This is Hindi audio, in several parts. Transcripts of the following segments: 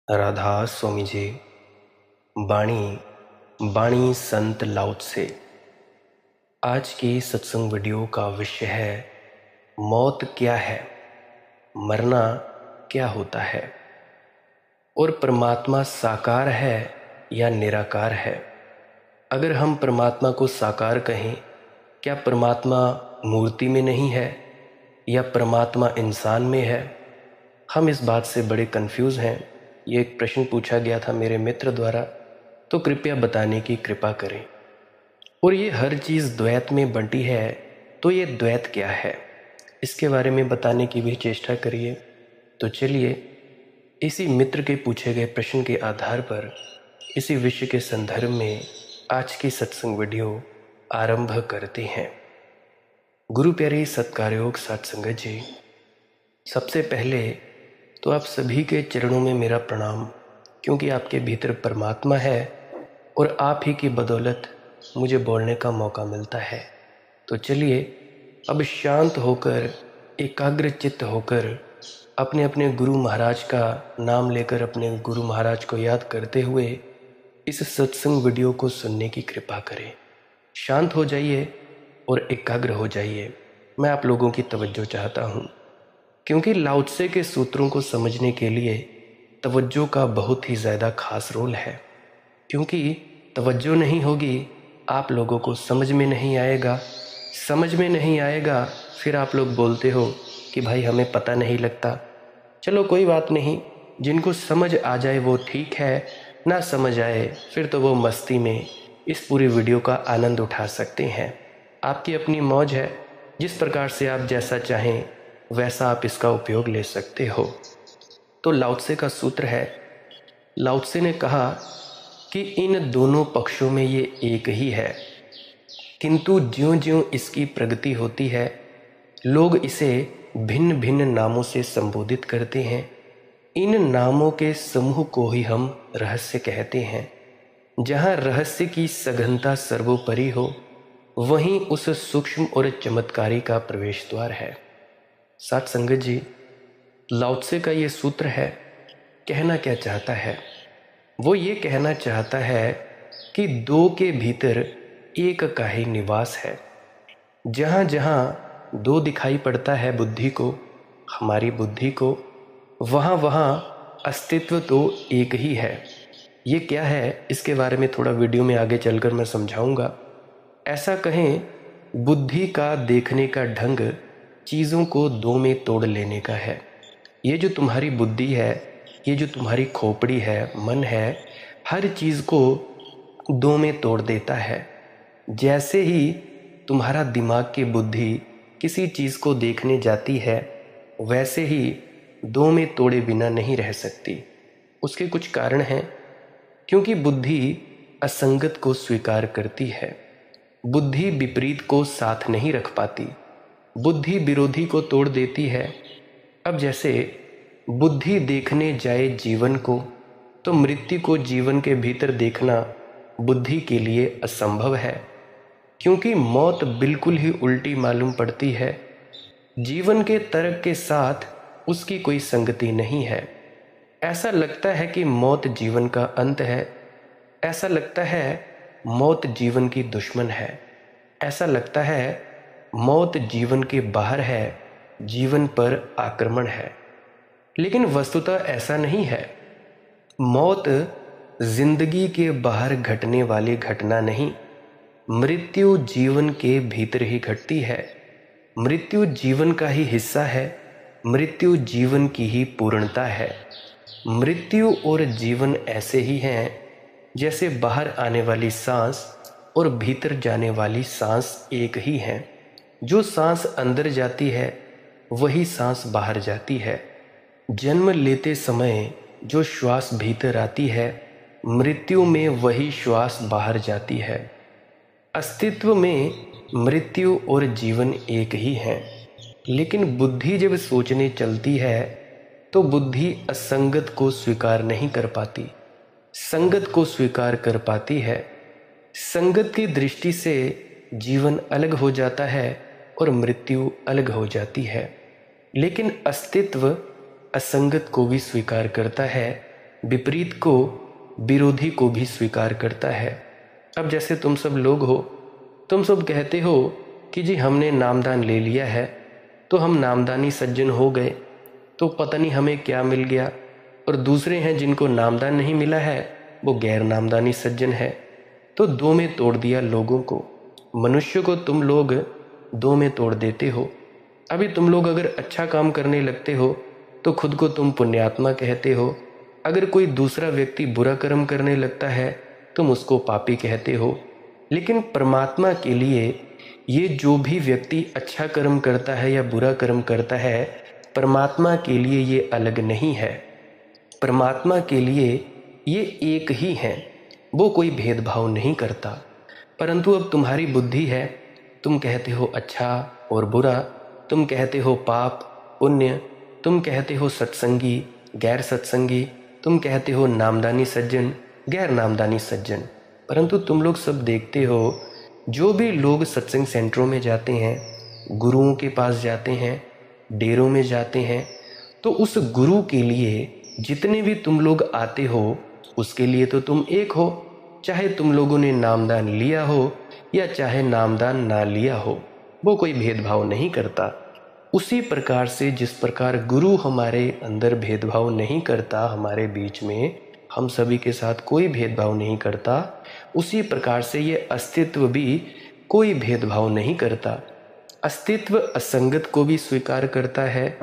राधा स्वामी जी। बाणी बाणी संत लाओ से। आज की सत्संग वीडियो का विषय है मौत क्या है, मरना क्या होता है, और परमात्मा साकार है या निराकार है। अगर हम परमात्मा को साकार कहें, क्या परमात्मा मूर्ति में नहीं है या परमात्मा इंसान में है? हम इस बात से बड़े कंफ्यूज हैं। ये एक प्रश्न पूछा गया था मेरे मित्र द्वारा, तो कृपया बताने की कृपा करें। और ये हर चीज़ द्वैत में बंटी है, तो ये द्वैत क्या है, इसके बारे में बताने की भी चेष्टा करिए। तो चलिए इसी मित्र के पूछे गए प्रश्न के आधार पर इसी विषय के संदर्भ में आज की सत्संग वीडियो आरंभ करते हैं। गुरु प्यारे सत्कारयोग साथ संगत जी, सबसे पहले तो आप सभी के चरणों में मेरा प्रणाम, क्योंकि आपके भीतर परमात्मा है और आप ही की बदौलत मुझे बोलने का मौका मिलता है। तो चलिए अब शांत होकर, एकाग्र चित्त होकर अपने अपने गुरु महाराज का नाम लेकर, अपने गुरु महाराज को याद करते हुए इस सत्संग वीडियो को सुनने की कृपा करें। शांत हो जाइए और एकाग्र हो जाइए। मैं आप लोगों की तवज्जो चाहता हूँ, क्योंकि लाओ त्से के सूत्रों को समझने के लिए तवज्जो का बहुत ही ज़्यादा खास रोल है। क्योंकि तवज्जो नहीं होगी, आप लोगों को समझ में नहीं आएगा। समझ में नहीं आएगा, फिर आप लोग बोलते हो कि भाई हमें पता नहीं लगता। चलो कोई बात नहीं, जिनको समझ आ जाए वो ठीक है, ना समझ आए फिर तो वो मस्ती में इस पूरी वीडियो का आनंद उठा सकते हैं। आपकी अपनी मौज है, जिस प्रकार से आप जैसा चाहें वैसा आप इसका उपयोग ले सकते हो। तो लाओ त्से का सूत्र है, लाओ त्से ने कहा कि इन दोनों पक्षों में ये एक ही है, किंतु ज्यों-ज्यों इसकी प्रगति होती है लोग इसे भिन्न भिन्न नामों से संबोधित करते हैं। इन नामों के समूह को ही हम रहस्य कहते हैं। जहाँ रहस्य की सघनता सर्वोपरि हो, वहीं उस सूक्ष्म और चमत्कारी का प्रवेश द्वार है। साथ संगत जी, लाओ त्से का ये सूत्र है, कहना क्या चाहता है? वो ये कहना चाहता है कि दो के भीतर एक का ही निवास है। जहाँ जहाँ दो दिखाई पड़ता है बुद्धि को, हमारी बुद्धि को, वहाँ वहाँ अस्तित्व तो एक ही है। ये क्या है, इसके बारे में थोड़ा वीडियो में आगे चलकर मैं समझाऊंगा। ऐसा कहें, बुद्धि का देखने का ढंग चीज़ों को दो में तोड़ लेने का है। ये जो तुम्हारी बुद्धि है, ये जो तुम्हारी खोपड़ी है, मन है, हर चीज़ को दो में तोड़ देता है। जैसे ही तुम्हारा दिमाग की बुद्धि किसी चीज़ को देखने जाती है, वैसे ही दो में तोड़े बिना नहीं रह सकती। उसके कुछ कारण हैं। क्योंकि बुद्धि असंगत को स्वीकार करती है, बुद्धि विपरीत को साथ नहीं रख पाती, बुद्धि विरोधी को तोड़ देती है। अब जैसे बुद्धि देखने जाए जीवन को, तो मृत्यु को जीवन के भीतर देखना बुद्धि के लिए असंभव है, क्योंकि मौत बिल्कुल ही उल्टी मालूम पड़ती है। जीवन के तर्क के साथ उसकी कोई संगति नहीं है। ऐसा लगता है कि मौत जीवन का अंत है, ऐसा लगता है मौत जीवन की दुश्मन है, ऐसा लगता है मौत जीवन के बाहर है, जीवन पर आक्रमण है। लेकिन वस्तुतः ऐसा नहीं है। मौत जिंदगी के बाहर घटने वाली घटना नहीं, मृत्यु जीवन के भीतर ही घटती है। मृत्यु जीवन का ही हिस्सा है, मृत्यु जीवन की ही पूर्णता है। मृत्यु और जीवन ऐसे ही हैं जैसे बाहर आने वाली सांस और भीतर जाने वाली सांस एक ही हैं। जो सांस अंदर जाती है वही सांस बाहर जाती है। जन्म लेते समय जो श्वास भीतर आती है, मृत्यु में वही श्वास बाहर जाती है। अस्तित्व में मृत्यु और जीवन एक ही हैं। लेकिन बुद्धि जब सोचने चलती है तो बुद्धि असंगत को स्वीकार नहीं कर पाती, संगत को स्वीकार कर पाती है। संगत की दृष्टि से जीवन अलग हो जाता है और मृत्यु अलग हो जाती है। लेकिन अस्तित्व असंगत को भी स्वीकार करता है, विपरीत को, विरोधी को भी स्वीकार करता है। अब जैसे तुम सब लोग हो, तुम सब कहते हो कि जी हमने नामदान ले लिया है तो हम नामदानी सज्जन हो गए, तो पता नहीं हमें क्या मिल गया। और दूसरे हैं जिनको नामदान नहीं मिला है, वो गैर नामदानी सज्जन है। तो दो में तोड़ दिया लोगों को। मनुष्य को तुम लोग दो में तोड़ देते हो। अभी तुम लोग अगर अच्छा काम करने लगते हो तो खुद को तुम पुण्यात्मा कहते हो। अगर कोई दूसरा व्यक्ति बुरा कर्म करने लगता है तुम उसको पापी कहते हो। लेकिन परमात्मा के लिए ये जो भी व्यक्ति अच्छा कर्म करता है या बुरा कर्म करता है, परमात्मा के लिए ये अलग नहीं है। परमात्मा के लिए ये एक ही है, वो कोई भेदभाव नहीं करता। परंतु अब तुम्हारी बुद्धि है, तुम कहते हो अच्छा और बुरा, तुम कहते हो पाप पुण्य, तुम कहते हो सत्संगी गैर सत्संगी, तुम कहते हो नामदानी सज्जन गैर नामदानी सज्जन। परंतु तुम लोग सब देखते हो, जो भी लोग सत्संग सेंटरों में जाते हैं, गुरुओं के पास जाते हैं, डेरों में जाते हैं, तो उस गुरु के लिए जितने भी तुम लोग आते हो उसके लिए तो तुम एक हो, चाहे तुम लोगों ने नामदान लिया हो या चाहे नामदान ना लिया हो, वो कोई भेदभाव नहीं करता। उसी प्रकार से जिस प्रकार गुरु हमारे अंदर भेदभाव नहीं करता, हमारे बीच में हम सभी के साथ कोई भेदभाव नहीं करता, उसी प्रकार से ये अस्तित्व भी कोई भेदभाव नहीं करता। अस्तित्व असंगत को भी स्वीकार करता है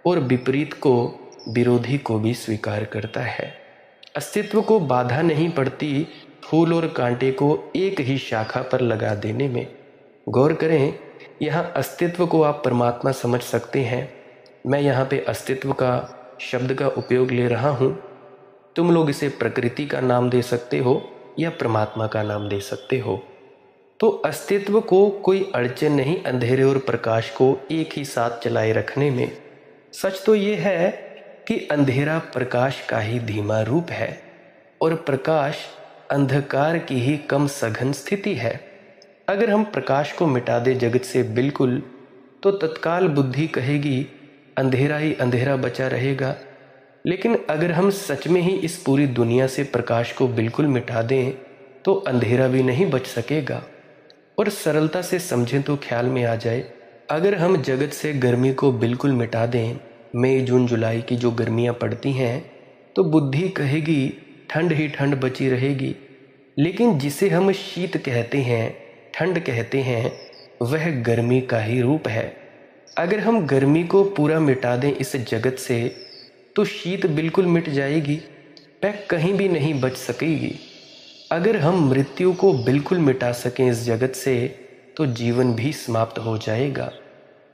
और विपरीत को, विरोधी को भी स्वीकार करता है। अस्तित्व को बाधा नहीं पड़ती फूल और कांटे को एक ही शाखा पर लगा देने में। गौर करें, यहाँ अस्तित्व को आप परमात्मा समझ सकते हैं। मैं यहाँ पे अस्तित्व का शब्द का उपयोग ले रहा हूँ। तुम लोग इसे प्रकृति का नाम दे सकते हो या परमात्मा का नाम दे सकते हो। तो अस्तित्व को कोई अड़चन नहीं अंधेरे और प्रकाश को एक ही साथ चलाए रखने में। सच तो ये है कि अंधेरा प्रकाश का ही धीमा रूप है और प्रकाश अंधकार की ही कम सघन स्थिति है। अगर हम प्रकाश को मिटा दे जगत से बिल्कुल, तो तत्काल बुद्धि कहेगी अंधेरा ही अंधेरा बचा रहेगा। लेकिन अगर हम सच में ही इस पूरी दुनिया से प्रकाश को बिल्कुल मिटा दें तो अंधेरा भी नहीं बच सकेगा। और सरलता से समझें तो ख्याल में आ जाए, अगर हम जगत से गर्मी को बिल्कुल मिटा दें, मई जून जुलाई की जो गर्मियाँ पड़ती हैं, तो बुद्धि कहेगी ठंड ही ठंड बची रहेगी। लेकिन जिसे हम शीत कहते हैं, ठंड कहते हैं, वह गर्मी का ही रूप है। अगर हम गर्मी को पूरा मिटा दें इस जगत से तो शीत बिल्कुल मिट जाएगी, वह कहीं भी नहीं बच सकेगी। अगर हम मृत्यु को बिल्कुल मिटा सकें इस जगत से तो जीवन भी समाप्त हो जाएगा।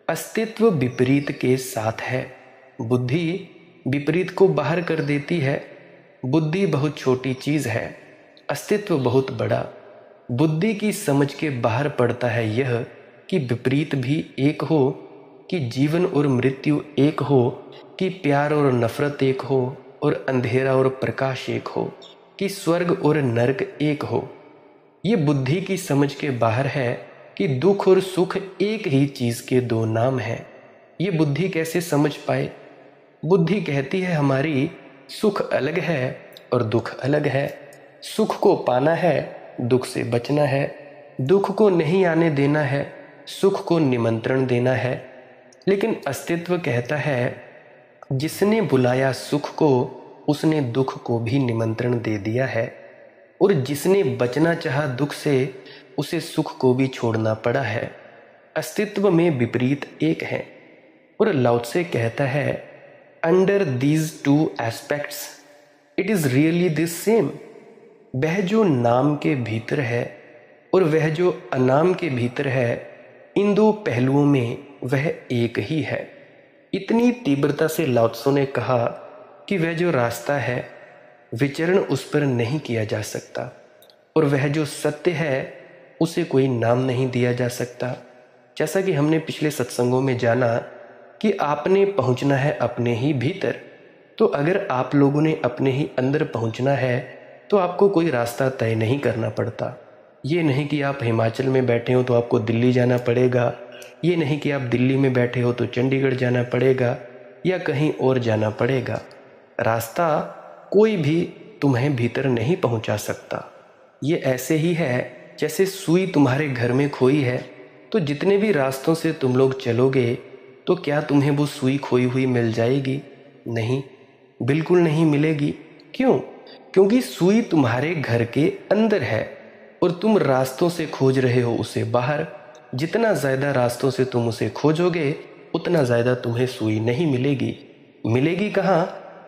अस्तित्व विपरीत के साथ है, बुद्धि विपरीत को बाहर कर देती है। बुद्धि बहुत छोटी चीज़ है, अस्तित्व बहुत बड़ा। बुद्धि की समझ के बाहर पड़ता है यह कि विपरीत भी एक हो, कि जीवन और मृत्यु एक हो, कि प्यार और नफरत एक हो और अंधेरा और प्रकाश एक हो, कि स्वर्ग और नरक एक हो। ये बुद्धि की समझ के बाहर है कि दुख और सुख एक ही चीज़ के दो नाम हैं। ये बुद्धि कैसे समझ पाए? बुद्धि कहती है हमारी सुख अलग है और दुख अलग है। सुख को पाना है, दुख से बचना है। दुख को नहीं आने देना है, सुख को निमंत्रण देना है। लेकिन अस्तित्व कहता है जिसने बुलाया सुख को उसने दुख को भी निमंत्रण दे दिया है, और जिसने बचना चाहा दुख से उसे सुख को भी छोड़ना पड़ा है। अस्तित्व में विपरीत एक है। और लाओ त्से कहता है under these two aspects it is really this same. वह जो नाम के भीतर है और वह जो अनाम के भीतर है, इन दो पहलुओं में वह एक ही है। इतनी तीव्रता से लाओ त्से ने कहा कि वह जो रास्ता है विचरण उस पर नहीं किया जा सकता, और वह जो सत्य है उसे कोई नाम नहीं दिया जा सकता। जैसा कि हमने पिछले सत्संगों में जाना कि आपने पहुंचना है अपने ही भीतर। तो अगर आप लोगों ने अपने ही अंदर पहुंचना है तो आपको कोई रास्ता तय नहीं करना पड़ता। ये नहीं कि आप हिमाचल में बैठे हो तो आपको दिल्ली जाना पड़ेगा, ये नहीं कि आप दिल्ली में बैठे हो तो चंडीगढ़ जाना पड़ेगा या कहीं और जाना पड़ेगा। रास्ता कोई भी तुम्हें भीतर नहीं पहुंचा सकता। ये ऐसे ही है जैसे सुई तुम्हारे घर में खोई है, तो जितने भी रास्तों से तुम लोग चलोगे तो क्या तुम्हें वो सुई खोई हुई मिल जाएगी? नहीं, बिल्कुल नहीं मिलेगी। क्यों? क्योंकि सुई तुम्हारे घर के अंदर है और तुम रास्तों से खोज रहे हो उसे बाहर। जितना ज़्यादा रास्तों से तुम उसे खोजोगे उतना ज़्यादा तुम्हें सुई नहीं मिलेगी। मिलेगी कहाँ?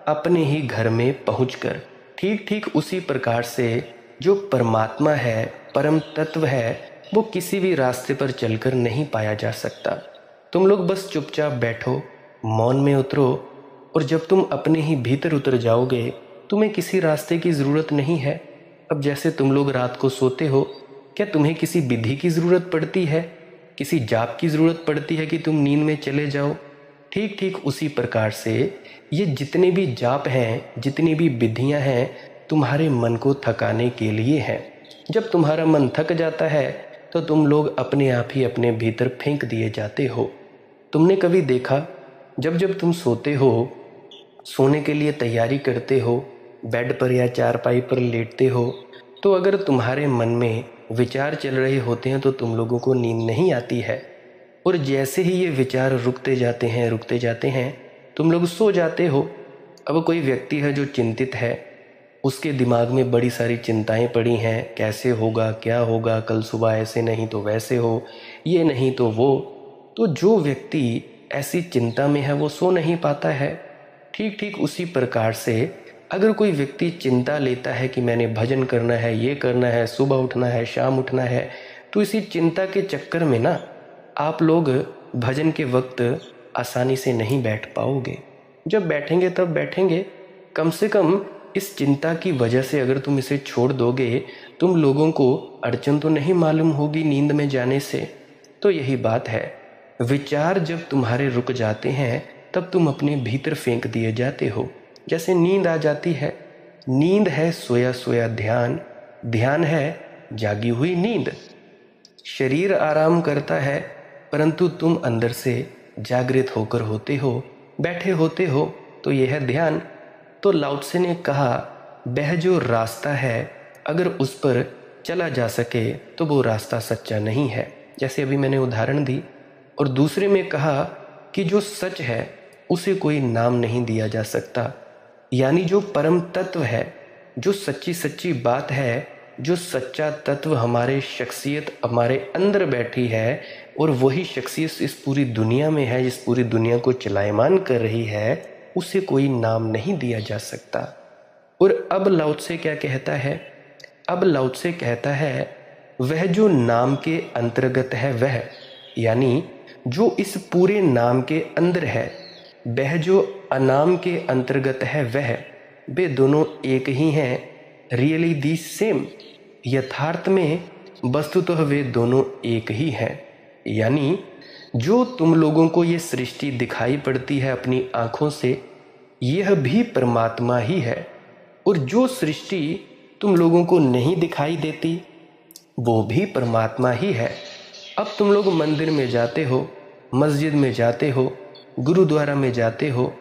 अपने ही घर में पहुंचकर। ठीक ठीक उसी प्रकार से जो परमात्मा है, परम तत्व है, वो किसी भी रास्ते पर चलकर नहीं पाया जा सकता। तुम लोग बस चुपचाप बैठो, मौन में उतरो, और जब तुम अपने ही भीतर उतर जाओगे तुम्हें किसी रास्ते की ज़रूरत नहीं है। अब जैसे तुम लोग रात को सोते हो, क्या तुम्हें किसी विधि की ज़रूरत पड़ती है, किसी जाप की ज़रूरत पड़ती है कि तुम नींद में चले जाओ? ठीक ठीक उसी प्रकार से ये जितने भी जाप हैं, जितनी भी विधियां हैं, तुम्हारे मन को थकाने के लिए हैं। जब तुम्हारा मन थक जाता है तो तुम लोग अपने आप ही अपने भीतर फेंक दिए जाते हो। तुमने कभी देखा, जब जब तुम सोते हो, सोने के लिए तैयारी करते हो, बेड पर या चारपाई पर लेटते हो, तो अगर तुम्हारे मन में विचार चल रहे होते हैं तो तुम लोगों को नींद नहीं आती है। और जैसे ही ये विचार रुकते जाते हैं, तुम लोग सो जाते हो। अब कोई व्यक्ति है जो चिंतित है, उसके दिमाग में बड़ी सारी चिंताएं पड़ी हैं, कैसे होगा, क्या होगा, कल सुबह ऐसे नहीं तो वैसे हो, ये नहीं तो वो। तो जो व्यक्ति ऐसी चिंता में है वो सो नहीं पाता है। ठीक ठीक उसी प्रकार से अगर कोई व्यक्ति चिंता लेता है कि मैंने भजन करना है, ये करना है, सुबह उठना है, शाम उठना है, तो इसी चिंता के चक्कर में ना आप लोग भजन के वक्त आसानी से नहीं बैठ पाओगे। जब बैठेंगे तब बैठेंगे, कम से कम इस चिंता की वजह से अगर तुम इसे छोड़ दोगे, तुम लोगों को अड़चन तो नहीं मालूम होगी नींद में जाने से। तो यही बात है, विचार जब तुम्हारे रुक जाते हैं तब तुम अपने भीतर फेंक दिए जाते हो। जैसे नींद आ जाती है, नींद है सोया सोया ध्यान, ध्यान है जागी हुई नींद। शरीर आराम करता है परंतु तुम अंदर से जागृत होकर होते हो, बैठे होते हो, तो यह है ध्यान। तो लाओ त्से ने कहा, वह जो रास्ता है अगर उस पर चला जा सके तो वो रास्ता सच्चा नहीं है, जैसे अभी मैंने उदाहरण दी। और दूसरे में कहा कि जो सच है उसे कोई नाम नहीं दिया जा सकता, यानी जो परम तत्व है, जो सच्ची सच्ची बात है, जो सच्चा तत्व हमारे शख्सियत हमारे अंदर बैठी है और वही शख्सियत इस पूरी दुनिया में है, जिस पूरी दुनिया को चलायमान कर रही है, उसे कोई नाम नहीं दिया जा सकता। और अब लाओ त्से क्या कहता है? अब लाओ त्से कहता है, वह जो नाम के अंतर्गत है वह, यानी जो इस पूरे नाम के अंदर है, वह जो अनाम के अंतर्गत है वह, वे दोनों एक ही हैं, रियली दी सेम। यथार्थ में वस्तुतः वे दोनों एक ही हैं। यानी जो तुम लोगों को ये सृष्टि दिखाई पड़ती है अपनी आँखों से, यह भी परमात्मा ही है। और जो सृष्टि तुम लोगों को नहीं दिखाई देती वो भी परमात्मा ही है। अब तुम लोग मंदिर में जाते हो, मस्जिद में जाते हो, गुरुद्वारा में जाते हो।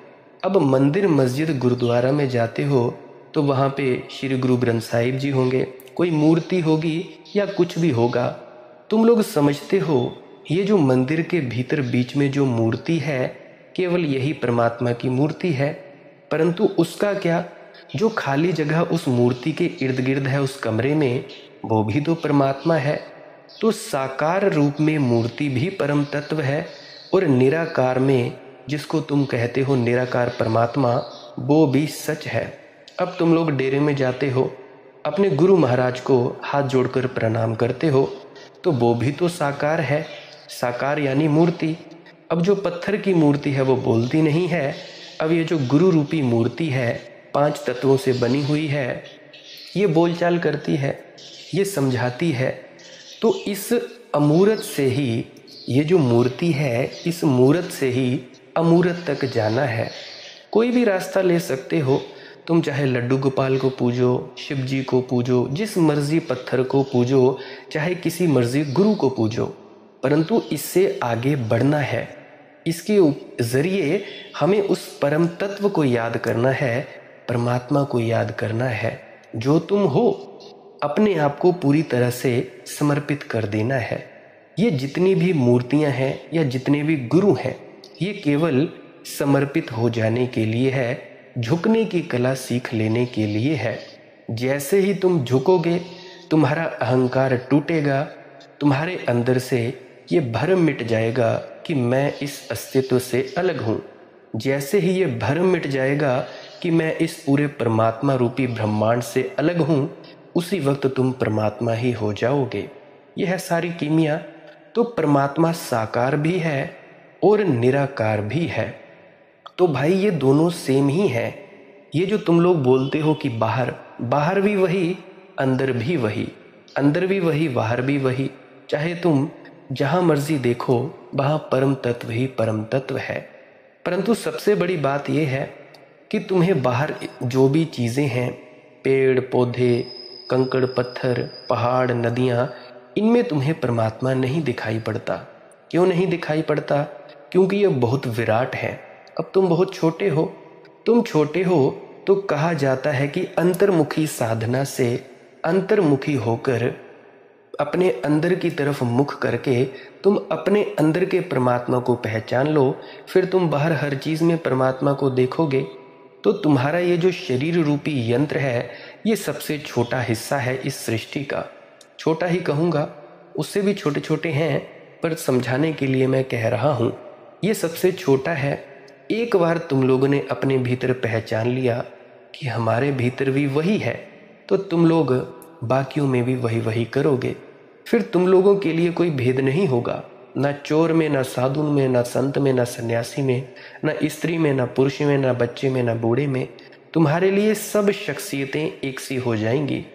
अब मंदिर, मस्जिद, गुरुद्वारा में जाते हो तो वहाँ पे श्री गुरु ग्रंथ साहिब जी होंगे, कोई मूर्ति होगी या कुछ भी होगा। तुम लोग समझते हो ये जो मंदिर के भीतर बीच में जो मूर्ति है केवल यही परमात्मा की मूर्ति है, परंतु उसका क्या, जो खाली जगह उस मूर्ति के इर्द गिर्द है उस कमरे में, वो भी तो परमात्मा है। तो साकार रूप में मूर्ति भी परम तत्व है और निराकार में जिसको तुम कहते हो निराकार परमात्मा, वो भी सच है। अब तुम लोग डेरे में जाते हो, अपने गुरु महाराज को हाथ जोड़कर प्रणाम करते हो, तो वो भी तो साकार है, साकार यानी मूर्ति। अब जो पत्थर की मूर्ति है वो बोलती नहीं है, अब ये जो गुरु रूपी मूर्ति है 5 तत्वों से बनी हुई है, ये बोलचाल करती है, ये समझाती है। तो इस अमूर्त से ही, ये जो मूर्ति है इस मूर्त से ही अमूर्त तक जाना है। कोई भी रास्ता ले सकते हो तुम, चाहे लड्डू गोपाल को पूजो, शिव जी को पूजो, जिस मर्जी पत्थर को पूजो, चाहे किसी मर्जी गुरु को पूजो, परंतु इससे आगे बढ़ना है। इसके ज़रिए हमें उस परम तत्व को याद करना है परमात्मा को याद करना है। जो तुम हो अपने आप को पूरी तरह से समर्पित कर देना है। ये जितनी भी मूर्तियां हैं या जितने भी गुरु हैं, ये केवल समर्पित हो जाने के लिए है, झुकने की कला सीख लेने के लिए है। जैसे ही तुम झुकोगे तुम्हारा अहंकार टूटेगा, तुम्हारे अंदर से ये भ्रम मिट जाएगा कि मैं इस अस्तित्व से अलग हूँ। जैसे ही ये भ्रम मिट जाएगा कि मैं इस पूरे परमात्मा रूपी ब्रह्मांड से अलग हूँ, उसी वक्त तुम परमात्मा ही हो जाओगे। यह है सारी कीमिया। तो परमात्मा साकार भी है और निराकार भी है। तो भाई ये दोनों सेम ही है। ये जो तुम लोग बोलते हो कि बाहर बाहर भी वही, अंदर भी वही, अंदर भी वही, बाहर भी वही, चाहे तुम जहाँ मर्जी देखो वहाँ परम तत्व ही परम तत्व है। परंतु सबसे बड़ी बात यह है कि तुम्हें बाहर जो भी चीज़ें हैं, पेड़ पौधे, कंकड़ पत्थर, पहाड़, नदियाँ, इनमें तुम्हें परमात्मा नहीं दिखाई पड़ता। क्यों नहीं दिखाई पड़ता? क्योंकि ये बहुत विराट है। अब तुम बहुत छोटे हो। तुम छोटे हो तो कहा जाता है कि अंतर्मुखी साधना से अंतर्मुखी होकर अपने अंदर की तरफ मुख करके तुम अपने अंदर के परमात्मा को पहचान लो। फिर तुम बाहर हर चीज़ में परमात्मा को देखोगे। तो तुम्हारा ये जो शरीर रूपी यंत्र है, ये सबसे छोटा हिस्सा है इस सृष्टि का। छोटा ही कहूँगा, उससे भी छोटे छोटे हैं, पर समझाने के लिए मैं कह रहा हूँ ये सबसे छोटा है। एक बार तुम लोगों ने अपने भीतर पहचान लिया कि हमारे भीतर भी वही है, तो तुम लोग बाकियों में भी वही वही करोगे। फिर तुम लोगों के लिए कोई भेद नहीं होगा, ना चोर में, ना साधु में, ना संत में, ना सन्यासी में, ना स्त्री में, ना पुरुष में, ना बच्चे में, ना बूढ़े में। तुम्हारे लिए सब शख्सियतें एक सी हो जाएंगी।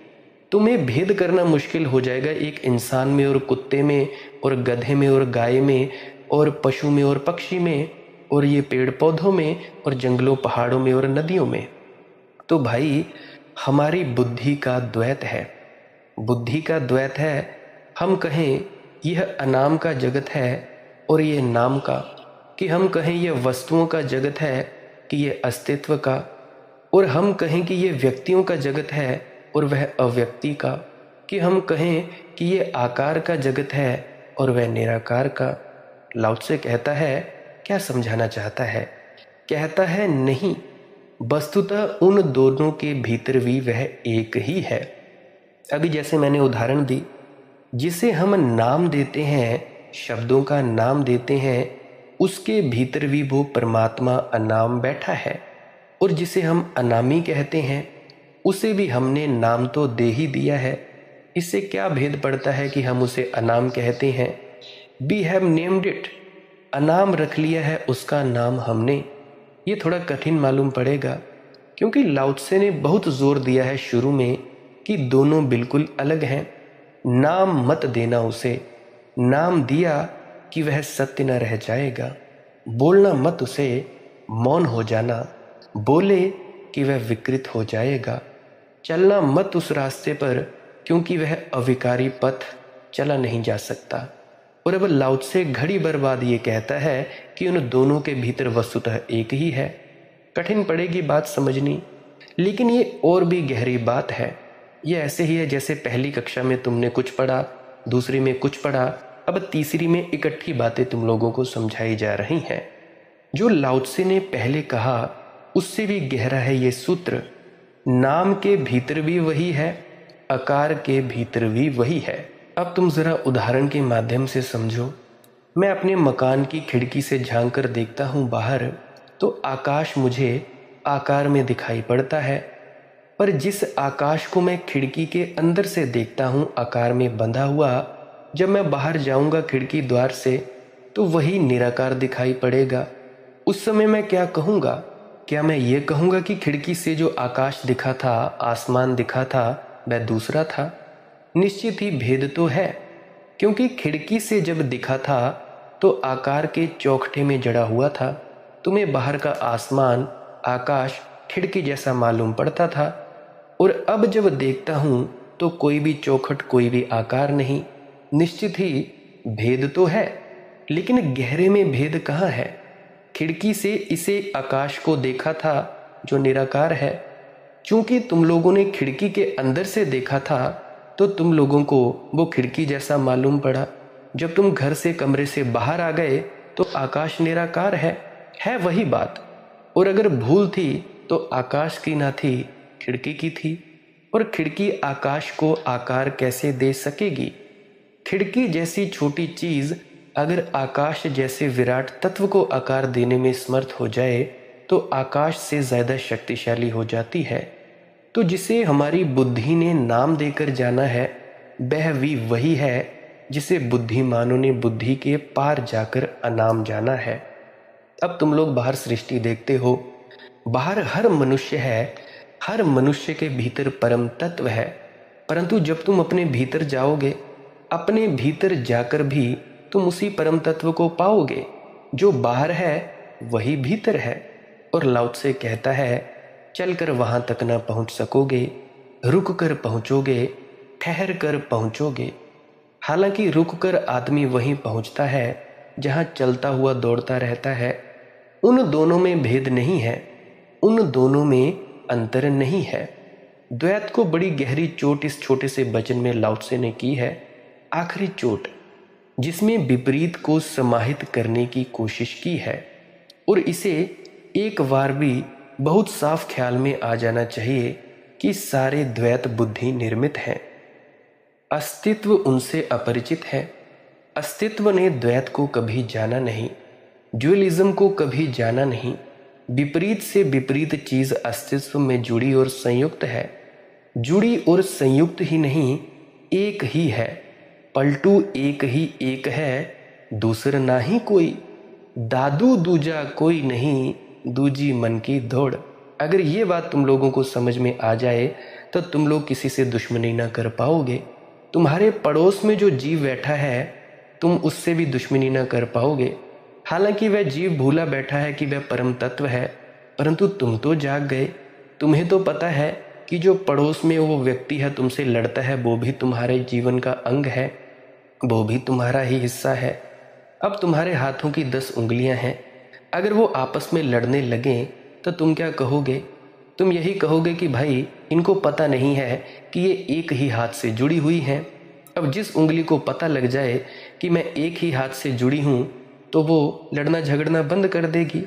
तुम्हें भेद करना मुश्किल हो जाएगा एक इंसान में और कुत्ते में, और गधे में और गाय में, और पशु में और पक्षी में, और ये पेड़ पौधों में, और जंगलों पहाड़ों में और नदियों में। तो भाई हमारी बुद्धि का द्वैत है, बुद्धि का द्वैत है। हम कहें यह अनाम का जगत है और ये नाम का, कि हम कहें यह वस्तुओं का जगत है कि ये अस्तित्व का, और हम कहें कि ये व्यक्तियों का जगत है और वह अव्यक्ति का, कि हम कहें कि ये आकार का जगत है और वह निराकार का। लाओ त्से कहता है, क्या समझाना चाहता है? कहता है नहीं, वस्तुतः उन दोनों के भीतर भी वह एक ही है। अभी जैसे मैंने उदाहरण दी, जिसे हम नाम देते हैं, शब्दों का नाम देते हैं, उसके भीतर भी वो परमात्मा अनाम बैठा है। और जिसे हम अनामी कहते हैं, उसे भी हमने नाम तो दे ही दिया है। इससे क्या भेद पड़ता है कि हम उसे अनाम कहते हैं? वी हैव नेम्ड इट, अनाम रख लिया है उसका नाम हमने। ये थोड़ा कठिन मालूम पड़ेगा, क्योंकि लाओ त्से ने बहुत जोर दिया है शुरू में कि दोनों बिल्कुल अलग हैं। नाम मत देना उसे, नाम दिया कि वह सत्य न रह जाएगा। बोलना मत उसे, मौन हो जाना, बोले कि वह विकृत हो जाएगा। चलना मत उस रास्ते पर, क्योंकि वह अविकारी पथ चला नहीं जा सकता। और अब लाओ त्से घड़ी भर बाद ये कहता है कि उन दोनों के भीतर वस्तुतः एक ही है। कठिन पड़ेगी बात समझनी, लेकिन ये और भी गहरी बात है। ये ऐसे ही है जैसे पहली कक्षा में तुमने कुछ पढ़ा, दूसरी में कुछ पढ़ा, अब तीसरी में इकट्ठी बातें तुम लोगों को समझाई जा रही हैं। जो लाओ त्से ने पहले कहा उससे भी गहरा है ये सूत्र। नाम के भीतर भी वही है, आकार के भीतर भी वही है। अब तुम जरा उदाहरण के माध्यम से समझो। मैं अपने मकान की खिड़की से झांक कर देखता हूँ बाहर, तो आकाश मुझे आकार में दिखाई पड़ता है, पर जिस आकाश को मैं खिड़की के अंदर से देखता हूँ आकार में बंधा हुआ, जब मैं बाहर जाऊँगा खिड़की द्वार से तो वही निराकार दिखाई पड़ेगा। उस समय मैं क्या कहूँगा? क्या मैं ये कहूँगा कि खिड़की से जो आकाश दिखा था, आसमान दिखा था, वह दूसरा था? निश्चित ही भेद तो है, क्योंकि खिड़की से जब दिखा था तो आकार के चौखटे में जड़ा हुआ था। तुम्हें बाहर का आसमान, आकाश खिड़की जैसा मालूम पड़ता था, और अब जब देखता हूँ तो कोई भी चौखट, कोई भी आकार नहीं। निश्चित ही भेद तो है, लेकिन गहरे में भेद कहाँ है? खिड़की से इसे आकाश को देखा था जो निराकार है, चूंकि तुम लोगों ने खिड़की के अंदर से देखा था तो तुम लोगों को वो खिड़की जैसा मालूम पड़ा। जब तुम घर से कमरे से बाहर आ गए तो आकाश निराकार है वही बात। और अगर भूल थी तो आकाश की ना थी, खिड़की की थी। और खिड़की आकाश को आकार कैसे दे सकेगी? खिड़की जैसी छोटी चीज अगर आकाश जैसे विराट तत्व को आकार देने में समर्थ हो जाए तो आकाश से ज्यादा शक्तिशाली हो जाती है। तो जिसे हमारी बुद्धि ने नाम देकर जाना है वह भी वही है जिसे बुद्धिमानों ने बुद्धि के पार जाकर अनाम जाना है। अब तुम लोग बाहर सृष्टि देखते हो, बाहर हर मनुष्य है, हर मनुष्य के भीतर परम तत्व है। परंतु जब तुम अपने भीतर जाओगे, अपने भीतर जाकर भी तुम उसी परम तत्व को पाओगे। जो बाहर है वही भीतर है। और लाओ त्से कहता है, चलकर वहां तक ना पहुंच सकोगे, रुक कर पहुंचोगे, ठहर कर पहुंचोगे। हालांकि रुक कर आदमी वहीं पहुंचता है जहां चलता हुआ दौड़ता रहता है। उन दोनों में भेद नहीं है, उन दोनों में अंतर नहीं है। द्वैत को बड़ी गहरी चोट इस छोटे से वचन में लाओ त्से ने की है, आखिरी चोट, जिसमें विपरीत को समाहित करने की कोशिश की है। और इसे एक बार भी बहुत साफ ख्याल में आ जाना चाहिए कि सारे द्वैत बुद्धि निर्मित हैं। अस्तित्व उनसे अपरिचित है। अस्तित्व ने द्वैत को कभी जाना नहीं, ड्यूअलिज्म को कभी जाना नहीं। विपरीत से विपरीत चीज अस्तित्व में जुड़ी और संयुक्त है। जुड़ी और संयुक्त ही नहीं, एक ही है। पलटू एक ही एक है, दूसरा ना ही कोई। दादू दूजा कोई नहीं, दूजी मन की दौड़। अगर ये बात तुम लोगों को समझ में आ जाए तो तुम लोग किसी से दुश्मनी ना कर पाओगे। तुम्हारे पड़ोस में जो जीव बैठा है तुम उससे भी दुश्मनी ना कर पाओगे। हालांकि वह जीव भूला बैठा है कि वह परम तत्व है, परंतु तुम तो जाग गए। तुम्हें तो पता है कि जो पड़ोस में वो व्यक्ति है तुमसे लड़ता है वो भी तुम्हारे जीवन का अंग है, वो भी तुम्हारा ही हिस्सा है। अब तुम्हारे हाथों की 10 उंगलियां हैं, अगर वो आपस में लड़ने लगें तो तुम क्या कहोगे? तुम यही कहोगे कि भाई इनको पता नहीं है कि ये एक ही हाथ से जुड़ी हुई हैं। अब जिस उंगली को पता लग जाए कि मैं एक ही हाथ से जुड़ी हूँ तो वो लड़ना झगड़ना बंद कर देगी।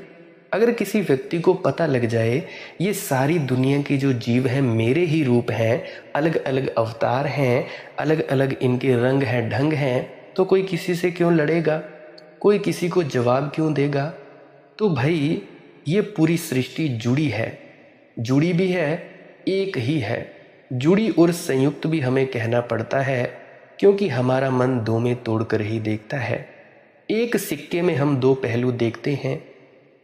अगर किसी व्यक्ति को पता लग जाए ये सारी दुनिया के जो जीव हैं मेरे ही रूप हैं, अलग अलग अवतार हैं, अलग अलग इनके रंग हैं, ढंग हैं, तो कोई किसी से क्यों लड़ेगा? कोई किसी को जवाब क्यों देगा? तो भाई ये पूरी सृष्टि जुड़ी है, जुड़ी भी है, एक ही है। जुड़ी और संयुक्त भी हमें कहना पड़ता है क्योंकि हमारा मन दो में तोड़कर ही देखता है। एक सिक्के में हम 2 पहलू देखते हैं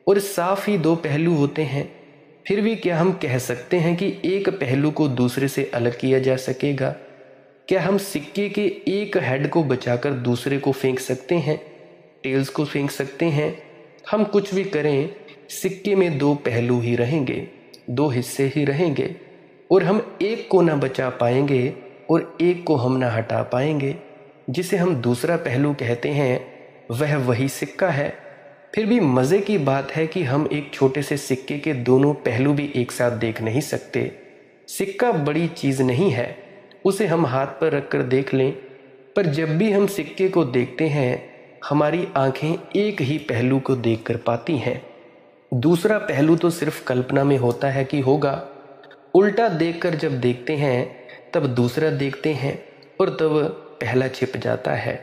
और साफ ही 2 पहलू होते हैं। फिर भी क्या हम कह सकते हैं कि एक पहलू को दूसरे से अलग किया जा सकेगा? क्या हम सिक्के के एक हेड को बचाकर दूसरे को फेंक सकते हैं, टेल्स को फेंक सकते हैं? हम कुछ भी करें सिक्के में 2 पहलू ही रहेंगे, 2 हिस्से ही रहेंगे और हम एक को ना बचा पाएंगे और एक को हम ना हटा पाएंगे। जिसे हम दूसरा पहलू कहते हैं वह वही सिक्का है। फिर भी मज़े की बात है कि हम एक छोटे से सिक्के के दोनों पहलू भी एक साथ देख नहीं सकते। सिक्का बड़ी चीज़ नहीं है, उसे हम हाथ पर रखकर देख लें, पर जब भी हम सिक्के को देखते हैं हमारी आंखें एक ही पहलू को देखकर पाती हैं। दूसरा पहलू तो सिर्फ कल्पना में होता है कि होगा। उल्टा देखकर जब देखते हैं तब दूसरा देखते हैं और तब पहला छिप जाता है।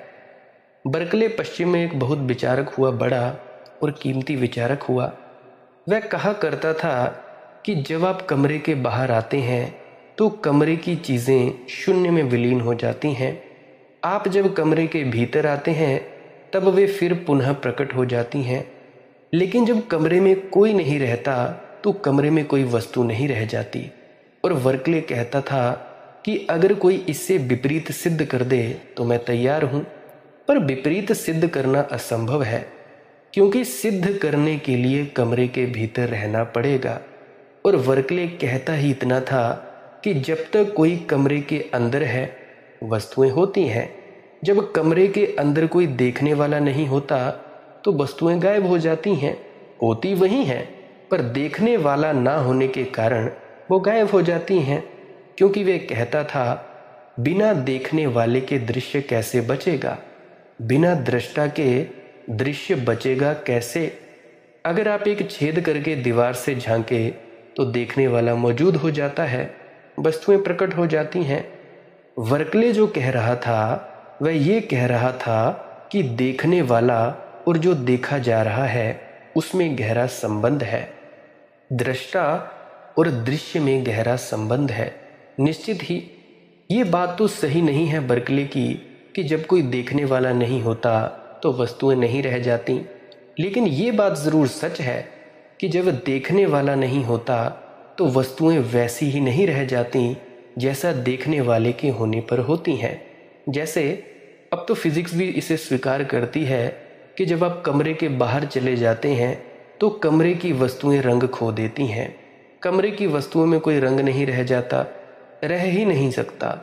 बर्कले पश्चिम में एक बहुत विचारक हुआ, बड़ा और कीमती विचारक हुआ। वह कहा करता था कि जब आप कमरे के बाहर आते हैं तो कमरे की चीज़ें शून्य में विलीन हो जाती हैं। आप जब कमरे के भीतर आते हैं तब वे फिर पुनः प्रकट हो जाती हैं। लेकिन जब कमरे में कोई नहीं रहता तो कमरे में कोई वस्तु नहीं रह जाती। और बर्कले कहता था कि अगर कोई इससे विपरीत सिद्ध कर दे तो मैं तैयार हूँ, पर विपरीत सिद्ध करना असंभव है क्योंकि सिद्ध करने के लिए कमरे के भीतर रहना पड़ेगा। और बर्कले कहता ही इतना था कि जब तक कोई कमरे के अंदर है वस्तुएं होती हैं, जब कमरे के अंदर कोई देखने वाला नहीं होता तो वस्तुएं गायब हो जाती हैं। होती वही हैं पर देखने वाला ना होने के कारण वो गायब हो जाती हैं, क्योंकि वे कहता था बिना देखने वाले के दृश्य कैसे बचेगा, बिना दृष्टा के दृश्य बचेगा कैसे। अगर आप एक छेद करके दीवार से झांके तो देखने वाला मौजूद हो जाता है, वस्तुएं प्रकट हो जाती हैं। वर्कले जो कह रहा था वह ये कह रहा था कि देखने वाला और जो देखा जा रहा है उसमें गहरा संबंध है, दृष्टा और दृश्य में गहरा संबंध है। निश्चित ही ये बात तो सही नहीं है बर्कले की कि जब कोई देखने वाला नहीं होता तो वस्तुएं नहीं रह जाती, लेकिन ये बात ज़रूर सच है कि जब देखने वाला नहीं होता तो वस्तुएं वैसी ही नहीं रह जाती जैसा देखने वाले के होने पर होती हैं। जैसे अब तो फिजिक्स भी इसे स्वीकार करती है कि जब आप कमरे के बाहर चले जाते हैं तो कमरे की वस्तुएं रंग खो देती हैं। कमरे की वस्तुओं में कोई रंग नहीं रह जाता, रह ही नहीं सकता।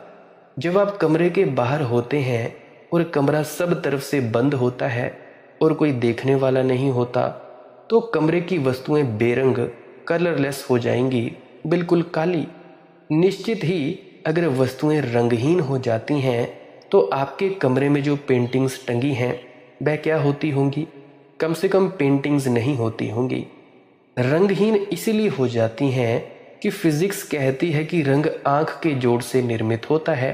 जब आप कमरे के बाहर होते हैं और कमरा सब तरफ से बंद होता है और कोई देखने वाला नहीं होता तो कमरे की वस्तुएं बेरंग, कलरलेस हो जाएंगी, बिल्कुल काली। निश्चित ही अगर वस्तुएं रंगहीन हो जाती हैं तो आपके कमरे में जो पेंटिंग्स टंगी हैं वह क्या होती होंगी? कम से कम पेंटिंग्स नहीं होती होंगी। रंगहीन इसीलिए हो जाती हैं कि फिजिक्स कहती है कि रंग आँख के जोड़ से निर्मित होता है।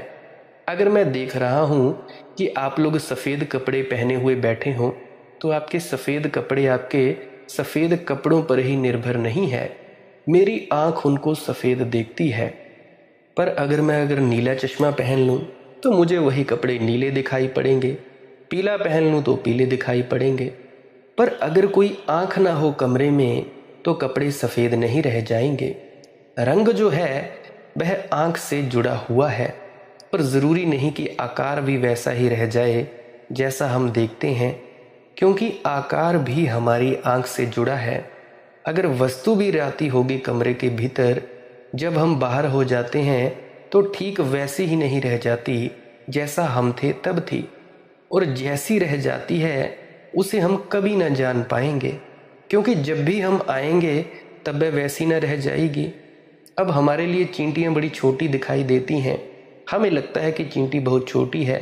अगर मैं देख रहा हूँ कि आप लोग सफ़ेद कपड़े पहने हुए बैठे हों तो आपके सफ़ेद कपड़े आपके सफ़ेद कपड़ों पर ही निर्भर नहीं है, मेरी आँख उनको सफ़ेद देखती है। पर अगर नीला चश्मा पहन लूँ तो मुझे वही कपड़े नीले दिखाई पड़ेंगे, पीला पहन लूँ तो पीले दिखाई पड़ेंगे। पर अगर कोई आँख ना हो कमरे में तो कपड़े सफ़ेद नहीं रह जाएंगे। रंग जो है वह आँख से जुड़ा हुआ है, पर ज़रूरी नहीं कि आकार भी वैसा ही रह जाए जैसा हम देखते हैं, क्योंकि आकार भी हमारी आँख से जुड़ा है। अगर वस्तु भी रहती होगी कमरे के भीतर, जब हम बाहर हो जाते हैं तो ठीक वैसी ही नहीं रह जाती जैसा हम थे तब थी, और जैसी रह जाती है उसे हम कभी ना जान पाएंगे, क्योंकि जब भी हम आएंगे तब वह वैसी ना रह जाएगी। अब हमारे लिए चींटियाँ बड़ी छोटी दिखाई देती हैं, हमें लगता है कि चींटी बहुत छोटी है।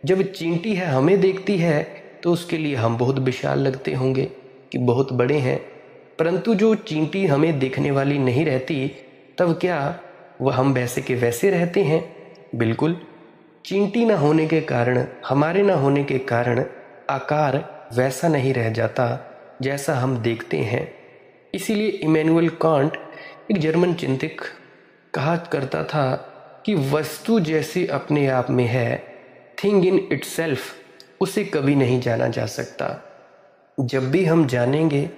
जब चींटी है हमें देखती है तो उसके लिए हम बहुत विशाल लगते होंगे कि बहुत बड़े हैं, परंतु जो चींटी हमें देखने वाली नहीं रहती तब क्या वह हम वैसे के वैसे रहते हैं? बिल्कुल। चींटी ना होने के कारण, हमारे ना होने के कारण आकार वैसा नहीं रह जाता जैसा हम देखते हैं। इसीलिए इमैनुअल कांट, एक जर्मन चिंतक, कहा करता था कि वस्तु जैसी अपने आप में है, थिंग इन इटसेल्फ, उसे कभी नहीं जाना जा सकता। जब भी हम जानेंगे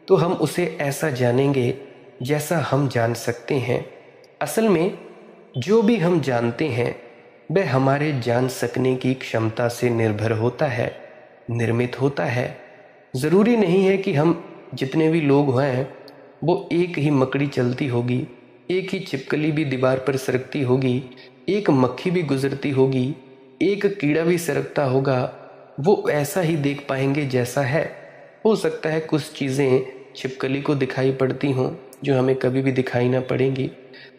तो हम उसे ऐसा जानेंगे जैसा हम जान सकते हैं। असल में जो भी हम जानते हैं वह हमारे जान सकने की क्षमता से निर्भर होता है, निर्मित होता है। ज़रूरी नहीं है कि हम जितने भी लोग हैं वो एक ही मकड़ी चलती होगी, एक ही छिपकली भी दीवार पर सरकती होगी, एक मक्खी भी गुजरती होगी, एक कीड़ा भी सरकता होगा, वो ऐसा ही देख पाएंगे जैसा है। हो सकता है कुछ चीज़ें छिपकली को दिखाई पड़ती हों जो हमें कभी भी दिखाई ना पड़ेंगी।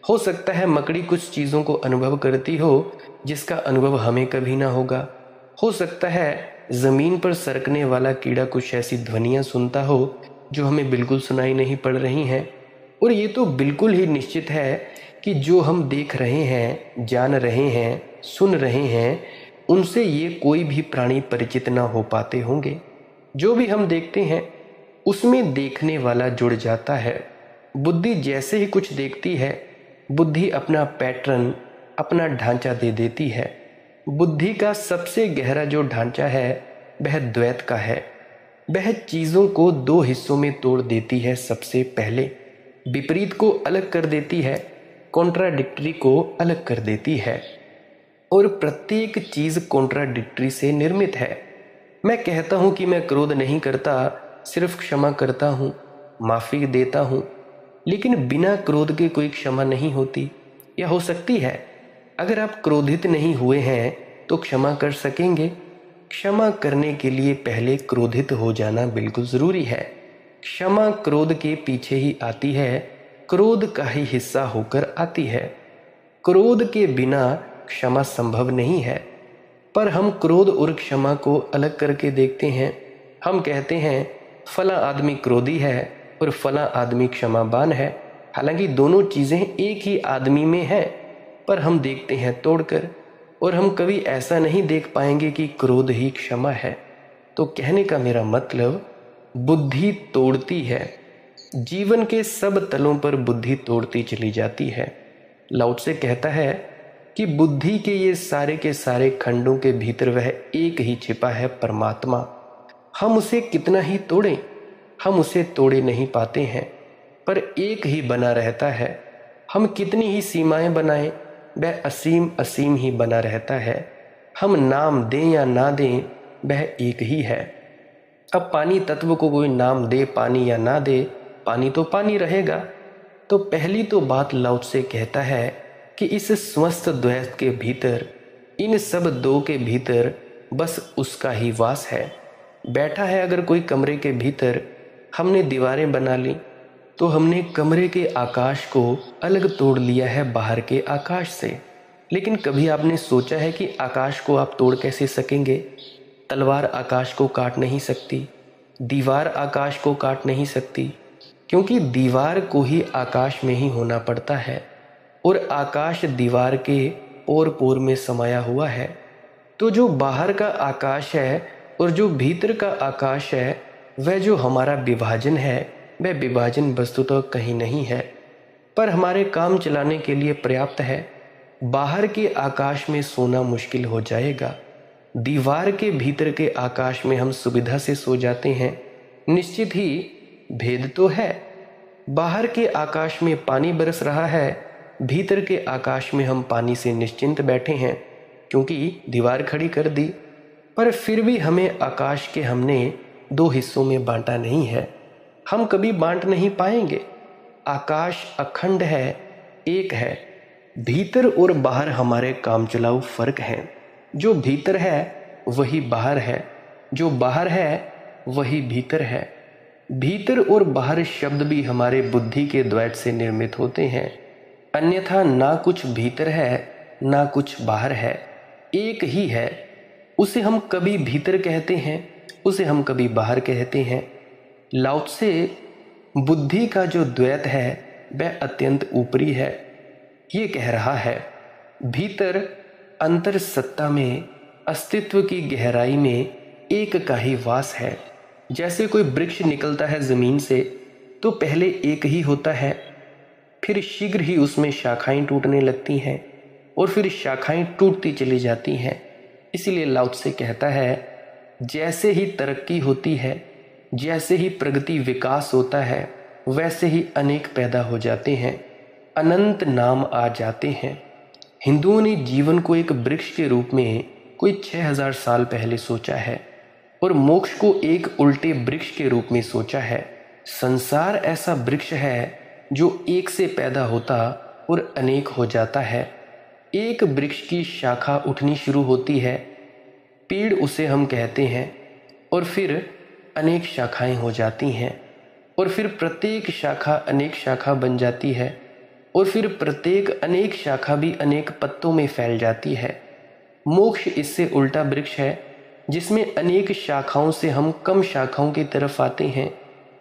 हो सकता है मकड़ी कुछ चीज़ों को अनुभव करती हो जिसका अनुभव हमें कभी ना होगा। हो सकता है ज़मीन पर सरकने वाला कीड़ा कुछ ऐसी ध्वनियाँ सुनता हो जो हमें बिल्कुल सुनाई नहीं पड़ रही हैं। और ये तो बिल्कुल ही निश्चित है कि जो हम देख रहे हैं, जान रहे हैं, सुन रहे हैं, उनसे ये कोई भी प्राणी परिचित ना हो पाते होंगे। जो भी हम देखते हैं उसमें देखने वाला जुड़ जाता है। बुद्धि जैसे ही कुछ देखती है, बुद्धि अपना पैटर्न, अपना ढांचा दे देती है। बुद्धि का सबसे गहरा जो ढांचा है वह द्वैत का है। वह चीज़ों को दो हिस्सों में तोड़ देती है। सबसे पहले विपरीत को अलग कर देती है, कॉन्ट्राडिक्टरी को अलग कर देती है, और प्रत्येक चीज़ कॉन्ट्राडिक्टरी से निर्मित है। मैं कहता हूँ कि मैं क्रोध नहीं करता, सिर्फ क्षमा करता हूँ, माफ़ी देता हूँ, लेकिन बिना क्रोध के कोई क्षमा नहीं होती, या हो सकती है। अगर आप क्रोधित नहीं हुए हैं तो क्षमा कर सकेंगे? क्षमा करने के लिए पहले क्रोधित हो जाना बिल्कुल ज़रूरी है। क्षमा क्रोध के पीछे ही आती है, क्रोध का ही हिस्सा होकर आती है। क्रोध के बिना क्षमा संभव नहीं है, पर हम क्रोध और क्षमा को अलग करके देखते हैं। हम कहते हैं फला आदमी क्रोधी है और फला आदमी क्षमावान है। हालांकि दोनों चीज़ें एक ही आदमी में है, पर हम देखते हैं तोड़कर, और हम कभी ऐसा नहीं देख पाएंगे कि क्रोध ही क्षमा है। तो कहने का मेरा मतलब, बुद्धि तोड़ती है, जीवन के सब तलों पर बुद्धि तोड़ती चली जाती है। लाओ त्से कहता है कि बुद्धि के ये सारे के सारे खंडों के भीतर वह एक ही छिपा है, परमात्मा। हम उसे कितना ही तोड़ें, हम उसे तोड़े नहीं पाते हैं, पर एक ही बना रहता है। हम कितनी ही सीमाएं बनाएं, वह असीम असीम ही बना रहता है। हम नाम दें या ना दें, वह एक ही है। अब पानी तत्व को कोई नाम दे पानी या ना दे, पानी तो पानी रहेगा। तो पहली तो बात लाओ त्से कहता है कि इस स्वस्थ द्वैत के भीतर, इन सब दो के भीतर बस उसका ही वास है। बैठा है अगर कोई कमरे के भीतर, हमने दीवारें बना ली, तो हमने कमरे के आकाश को अलग तोड़ लिया है बाहर के आकाश से। लेकिन कभी आपने सोचा है कि आकाश को आप तोड़ कैसे सकेंगे? तलवार आकाश को काट नहीं सकती, दीवार आकाश को काट नहीं सकती, क्योंकि दीवार को ही आकाश में ही होना पड़ता है, और आकाश दीवार के पोर पोर में समाया हुआ है। तो जो बाहर का आकाश है और जो भीतर का आकाश है, वह जो हमारा विभाजन है, वह विभाजन वस्तुतः कहीं नहीं है, पर हमारे काम चलाने के लिए पर्याप्त है। बाहर के आकाश में सोना मुश्किल हो जाएगा, दीवार के भीतर के आकाश में हम सुविधा से सो जाते हैं। निश्चित ही भेद तो है, बाहर के आकाश में पानी बरस रहा है, भीतर के आकाश में हम पानी से निश्चिंत बैठे हैं, क्योंकि दीवार खड़ी कर दी। पर फिर भी हमें आकाश के हमने दो हिस्सों में बांटा नहीं है, हम कभी बांट नहीं पाएंगे। आकाश अखंड है, एक है। भीतर और बाहर हमारे काम चलाऊ फर्क हैं। जो भीतर है वही बाहर है, जो बाहर है वही भीतर है। भीतर और बाहर शब्द भी हमारे बुद्धि के द्वैत से निर्मित होते हैं, अन्यथा ना कुछ भीतर है ना कुछ बाहर है, एक ही है। उसे हम कभी भीतर कहते हैं, उसे हम कभी बाहर कहते हैं। लाओ त्से बुद्धि का जो द्वैत है वह अत्यंत ऊपरी है। ये कह रहा है भीतर अंतर सत्ता में, अस्तित्व की गहराई में एक का ही वास है। जैसे कोई वृक्ष निकलता है जमीन से तो पहले एक ही होता है, फिर शीघ्र ही उसमें शाखाएं टूटने लगती हैं और फिर शाखाएं टूटती चली जाती हैं। इसीलिए लाओ त्से कहता है जैसे ही तरक्की होती है, जैसे ही प्रगति विकास होता है, वैसे ही अनेक पैदा हो जाते हैं, अनंत नाम आ जाते हैं। हिंदुओं ने जीवन को एक वृक्ष के रूप में कोई 6000 साल पहले सोचा है और मोक्ष को एक उल्टे वृक्ष के रूप में सोचा है। संसार ऐसा वृक्ष है जो एक से पैदा होता और अनेक हो जाता है। एक वृक्ष की शाखा उठनी शुरू होती है, पेड़ उसे हम कहते हैं, और फिर अनेक शाखाएं हो जाती हैं, और फिर प्रत्येक शाखा अनेक शाखा बन जाती है, और फिर प्रत्येक अनेक शाखा भी अनेक पत्तों में फैल जाती है। मोक्ष इससे उल्टा वृक्ष है जिसमें अनेक शाखाओं से हम कम शाखाओं की तरफ आते हैं,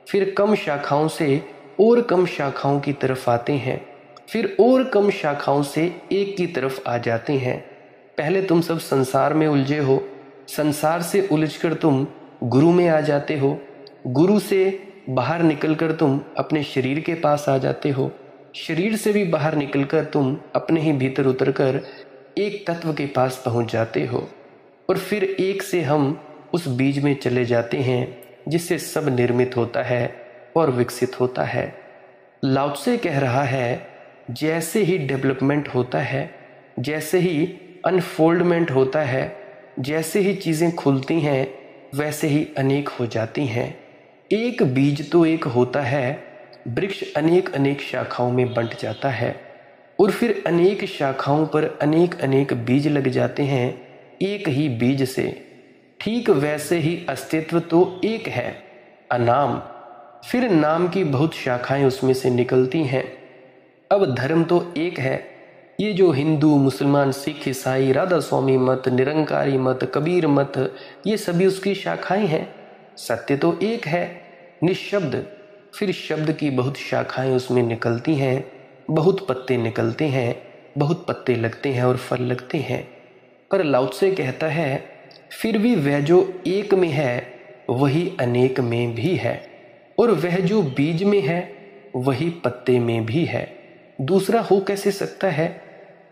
फिर कम शाखाओं से और कम शाखाओं की तरफ आते हैं, फिर और कम शाखाओं से एक की तरफ आ जाते हैं। पहले तुम सब संसार में उलझे हो, संसार से उलझकर तुम गुरु में आ जाते हो, गुरु से बाहर निकलकर तुम अपने शरीर के पास आ जाते हो, शरीर से भी बाहर निकलकर तुम अपने ही भीतर उतरकर एक तत्व के पास पहुंच जाते हो, और फिर एक से हम उस बीज में चले जाते हैं जिससे सब निर्मित होता है और विकसित होता है। लाओ त्से कह रहा है जैसे ही डेवलपमेंट होता है, जैसे ही अनफोल्डमेंट होता है, जैसे ही चीज़ें खुलती हैं, वैसे ही अनेक हो जाती हैं। एक बीज तो एक होता है, वृक्ष अनेक अनेक शाखाओं में बंट जाता है, और फिर अनेक शाखाओं पर अनेक अनेक बीज लग जाते हैं एक ही बीज से। ठीक वैसे ही अस्तित्व तो एक है, अनाम। फिर नाम की बहुत शाखाएं उसमें से निकलती हैं। अब धर्म तो एक है। ये जो हिंदू, मुसलमान, सिख, ईसाई, राधा स्वामी मत, निरंकारी मत, कबीर मत, ये सभी उसकी शाखाएं हैं। सत्य तो एक है, निशब्द। फिर शब्द की बहुत शाखाएं उसमें निकलती हैं, बहुत पत्ते निकलते हैं, बहुत पत्ते लगते हैं और फल लगते हैं। पर लाओ त्से कहता है, फिर भी वह जो एक में है वही अनेक में भी है, और वह जो बीज में है वही पत्ते में भी है। दूसरा हो कैसे सकता है?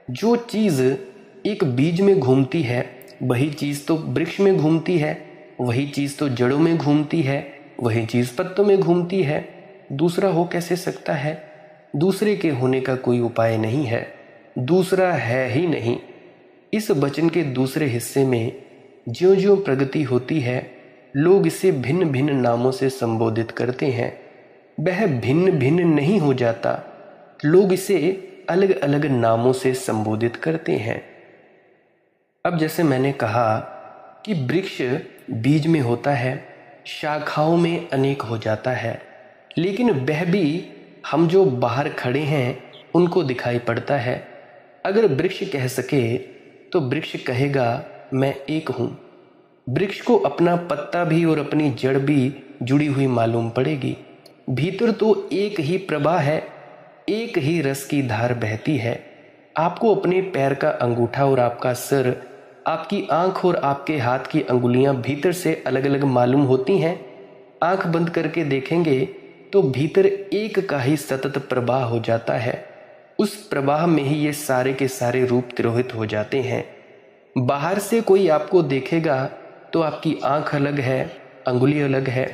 जो चीज एक बीज में घूमती है वही चीज तो वृक्ष में घूमती है, वही चीज तो जड़ों में घूमती है, वही चीज पत्तों में घूमती है। दूसरा हो कैसे सकता है? दूसरे के होने का कोई उपाय नहीं है, दूसरा है ही नहीं। इस वचन के दूसरे हिस्से में ज्यों ज्यों प्रगति होती है, लोग इसे भिन्न भिन्न नामों से संबोधित करते हैं। वह भिन्न भिन्न नहीं हो जाता, लोग इसे अलग अलग नामों से संबोधित करते हैं। अब जैसे मैंने कहा कि वृक्ष बीज में होता है, शाखाओं में अनेक हो जाता है, लेकिन वह भी हम जो बाहर खड़े हैं उनको दिखाई पड़ता है। अगर वृक्ष कह सके तो वृक्ष कहेगा मैं एक हूँ। वृक्ष को अपना पत्ता भी और अपनी जड़ भी जुड़ी हुई मालूम पड़ेगी। भीतर तो एक ही प्रवाह है, एक ही रस की धार बहती है। आपको अपने पैर का अंगूठा और आपका सिर, आपकी आंख और आपके हाथ की अंगुलियां भीतर से अलग अलग मालूम होती हैं। आंख बंद करके देखेंगे तो भीतर एक का ही सतत प्रवाह हो जाता है। उस प्रवाह में ही ये सारे के सारे रूप तिरोहित हो जाते हैं। बाहर से कोई आपको देखेगा तो आपकी आंख अलग है, अंगुली अलग है।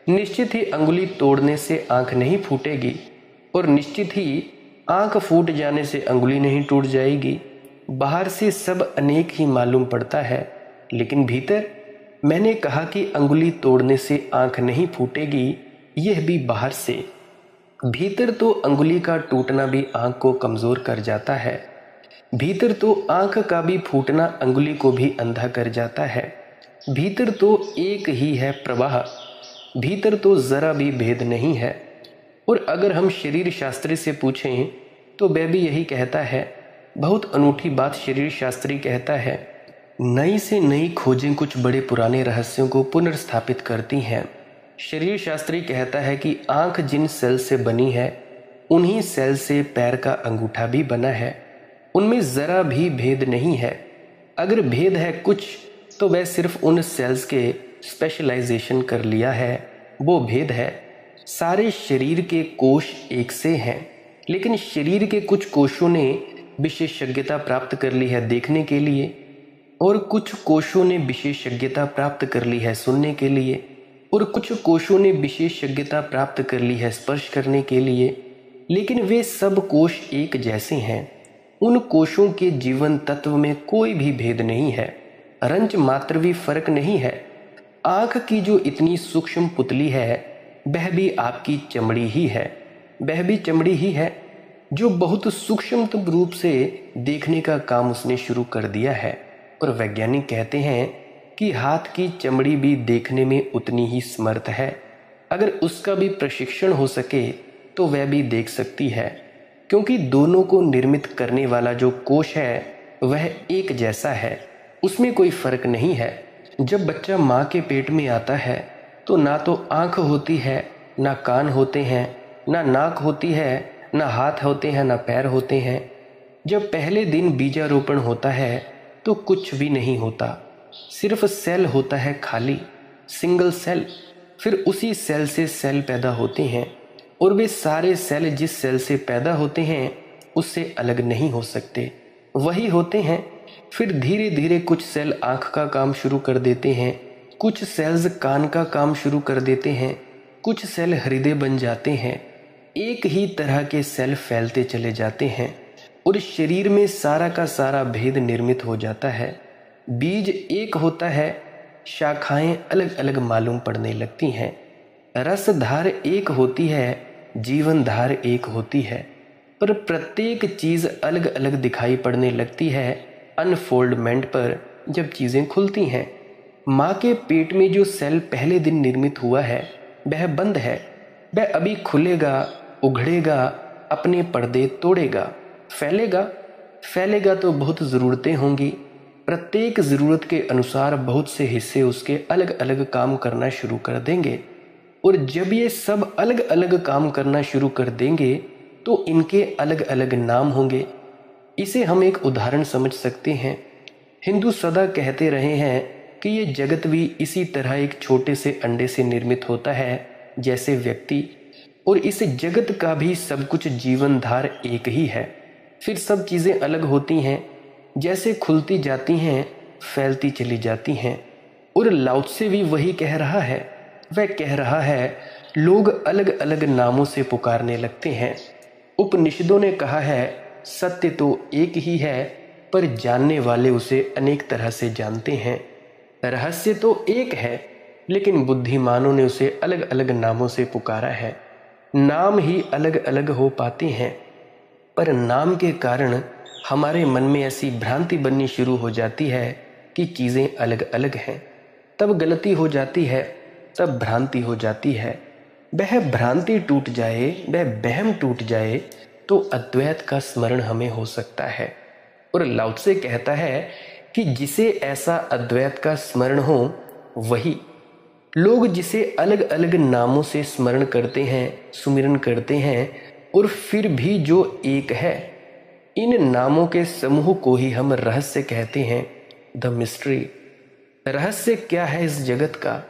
निश्चित ही अंगुली तोड़ने से आंख नहीं फूटेगी, और निश्चित ही आंख फूट जाने से अंगुली नहीं टूट जाएगी। बाहर से सब अनेक ही मालूम पड़ता है, लेकिन भीतर, मैंने कहा कि अंगुली तोड़ने से आंख नहीं फूटेगी, यह भी बाहर से। भीतर तो अंगुली का टूटना भी आंख को कमजोर कर जाता है। भीतर तो आंख का भी फूटना अंगुली को भी अंधा कर जाता है। भीतर तो एक ही है प्रवाह, भीतर तो जरा भी भेद नहीं है। और अगर हम शरीर शास्त्री से पूछें तो वह भी यही कहता है। बहुत अनूठी बात शरीर शास्त्री कहता है, नई से नई खोजें कुछ बड़े पुराने रहस्यों को पुनर्स्थापित करती हैं। शरीर शास्त्री कहता है कि आंख जिन सेल से बनी है उन्हीं सेल से पैर का अंगूठा भी बना है। उनमें जरा भी भेद नहीं है। अगर भेद है कुछ तो वह सिर्फ उन सेल्स के स्पेशलाइजेशन कर लिया है, वो भेद है। सारे शरीर के कोष एक से हैं, लेकिन शरीर के कुछ कोषों ने विशेषज्ञता प्राप्त कर ली है देखने के लिए, और कुछ कोषों ने विशेषज्ञता प्राप्त कर ली है सुनने के लिए, और कुछ कोषों ने विशेषज्ञता प्राप्त कर ली है स्पर्श करने के लिए। लेकिन वे सब कोष एक जैसे हैं। उन कोषों के जीवन तत्व में कोई भी भेद नहीं है, रंच मात्र भी फर्क नहीं है। आंख की जो इतनी सूक्ष्म पुतली है वह भी आपकी चमड़ी ही है, वह भी चमड़ी ही है जो बहुत सूक्ष्म रूप से देखने का काम उसने शुरू कर दिया है। और वैज्ञानिक कहते हैं कि हाथ की चमड़ी भी देखने में उतनी ही समर्थ है। अगर उसका भी प्रशिक्षण हो सके तो वह भी देख सकती है, क्योंकि दोनों को निर्मित करने वाला जो कोष है वह एक जैसा है, उसमें कोई फर्क नहीं है। जब बच्चा माँ के पेट में आता है तो ना तो आंख होती है, ना कान होते हैं, ना नाक होती है, ना हाथ होते हैं, ना पैर होते हैं। जब पहले दिन बीजारोपण होता है तो कुछ भी नहीं होता, सिर्फ सेल होता है, खाली सिंगल सेल। फिर उसी सेल से सेल पैदा होते हैं, और वे सारे सेल जिस सेल से पैदा होते हैं उससे अलग नहीं हो सकते, वही होते हैं। फिर धीरे धीरे कुछ सेल आँख का काम शुरू कर देते हैं, कुछ सेल्स कान का काम शुरू कर देते हैं, कुछ सेल हृदय बन जाते हैं। एक ही तरह के सेल फैलते चले जाते हैं और शरीर में सारा का सारा भेद निर्मित हो जाता है। बीज एक होता है, शाखाएं अलग अलग मालूम पड़ने लगती हैं। रसधार एक होती है, जीवन धार एक होती है, पर प्रत्येक चीज अलग अलग दिखाई पड़ने लगती है अनफोल्डमेंट पर, जब चीजें खुलती हैं। माँ के पेट में जो सेल पहले दिन निर्मित हुआ है वह बंद है, वह अभी खुलेगा, उघड़ेगा, अपने पर्दे तोड़ेगा। फैलेगा, फैलेगा तो बहुत ज़रूरतें होंगी। प्रत्येक ज़रूरत के अनुसार बहुत से हिस्से उसके अलग अलग काम करना शुरू कर देंगे, और जब ये सब अलग अलग काम करना शुरू कर देंगे तो इनके अलग अलग नाम होंगे। इसे हम एक उदाहरण समझ सकते हैं। हिंदू सदा कहते रहे हैं कि ये जगत भी इसी तरह एक छोटे से अंडे से निर्मित होता है जैसे व्यक्ति, और इस जगत का भी सब कुछ जीवन धार एक ही है। फिर सब चीज़ें अलग होती हैं, जैसे खुलती जाती हैं, फैलती चली जाती हैं। और लाओ त्से भी वही कह रहा है। वह कह रहा है लोग अलग अलग नामों से पुकारने लगते हैं। उपनिषदों ने कहा है सत्य तो एक ही है, पर जानने वाले उसे अनेक तरह से जानते हैं। रहस्य तो एक है, लेकिन बुद्धिमानों ने उसे अलग अलग नामों से पुकारा है। नाम ही अलग अलग हो पाते हैं, पर नाम के कारण हमारे मन में ऐसी भ्रांति बननी शुरू हो जाती है कि चीज़ें अलग अलग हैं। तब गलती हो जाती है, तब भ्रांति हो जाती है। वह भ्रांति टूट जाए, वह वहम टूट जाए तो अद्वैत का स्मरण हमें हो सकता है। और लाओ त्से कहता है कि जिसे ऐसा अद्वैत का स्मरण हो वही। लोग जिसे अलग अलग नामों से स्मरण करते हैं, सुमिरन करते हैं, और फिर भी जो एक है, इन नामों के समूह को ही हम रहस्य कहते हैं, द मिस्ट्री। रहस्य क्या है इस जगत का?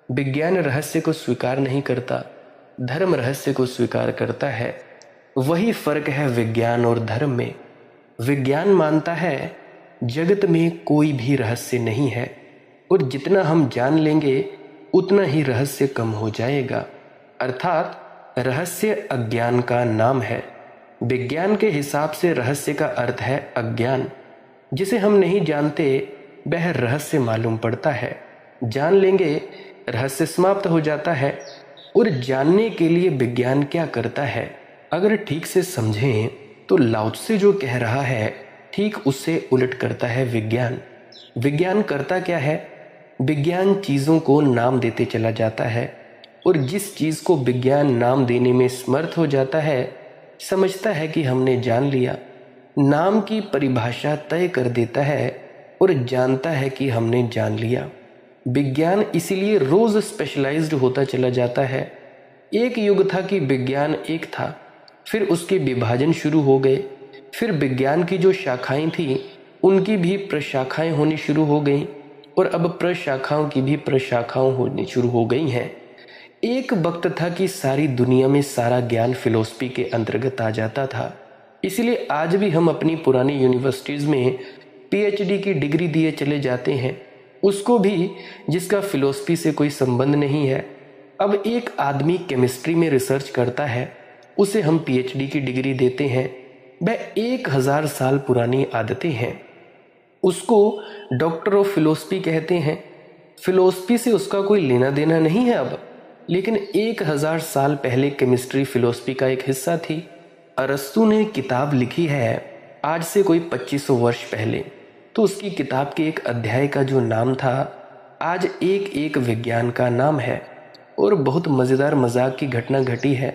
विज्ञान रहस्य को स्वीकार नहीं करता, धर्म रहस्य को स्वीकार करता है। वही फर्क है विज्ञान और धर्म में। विज्ञान मानता है जगत में कोई भी रहस्य नहीं है, और जितना हम जान लेंगे उतना ही रहस्य कम हो जाएगा। अर्थात रहस्य अज्ञान का नाम है। विज्ञान के हिसाब से रहस्य का अर्थ है अज्ञान। जिसे हम नहीं जानते वह रहस्य मालूम पड़ता है। जान लेंगे, रहस्य समाप्त हो जाता है। और जानने के लिए विज्ञान क्या करता है? अगर ठीक से समझें तो लाओ त्से जो कह रहा है ठीक उससे उलट करता है विज्ञान। विज्ञान करता क्या है? विज्ञान चीज़ों को नाम देते चला जाता है, और जिस चीज़ को विज्ञान नाम देने में समर्थ हो जाता है समझता है कि हमने जान लिया। नाम की परिभाषा तय कर देता है और जानता है कि हमने जान लिया। विज्ञान इसीलिए रोज स्पेशलाइज्ड होता चला जाता है। एक युग था कि विज्ञान एक था, फिर उसके विभाजन शुरू हो गए। फिर विज्ञान की जो शाखाएं थीं उनकी भी प्रशाखाएं होनी शुरू हो गईं, और अब प्रशाखाओं की भी प्रशाखाएं होनी शुरू हो गई हैं। एक वक्त था कि सारी दुनिया में सारा ज्ञान फिलॉसफी के अंतर्गत आ जाता था। इसलिए आज भी हम अपनी पुरानी यूनिवर्सिटीज़ में पीएचडी की डिग्री दिए चले जाते हैं, उसको भी जिसका फिलॉसफी से कोई संबंध नहीं है। अब एक आदमी केमिस्ट्री में रिसर्च करता है, उसे हम पीएचडी की डिग्री देते हैं। वह 1000 साल पुरानी आदतें हैं, उसको डॉक्टर ऑफ फिलॉसफी कहते हैं। फिलॉसफी से उसका कोई लेना देना नहीं है अब, लेकिन 1000 साल पहले केमिस्ट्री फिलॉसफी का एक हिस्सा थी। अरस्तु ने किताब लिखी है आज से कोई 2500 वर्ष पहले, तो उसकी किताब के एक अध्याय का जो नाम था आज एक एक विज्ञान का नाम है। और बहुत मज़ेदार मजाक की घटना घटी है।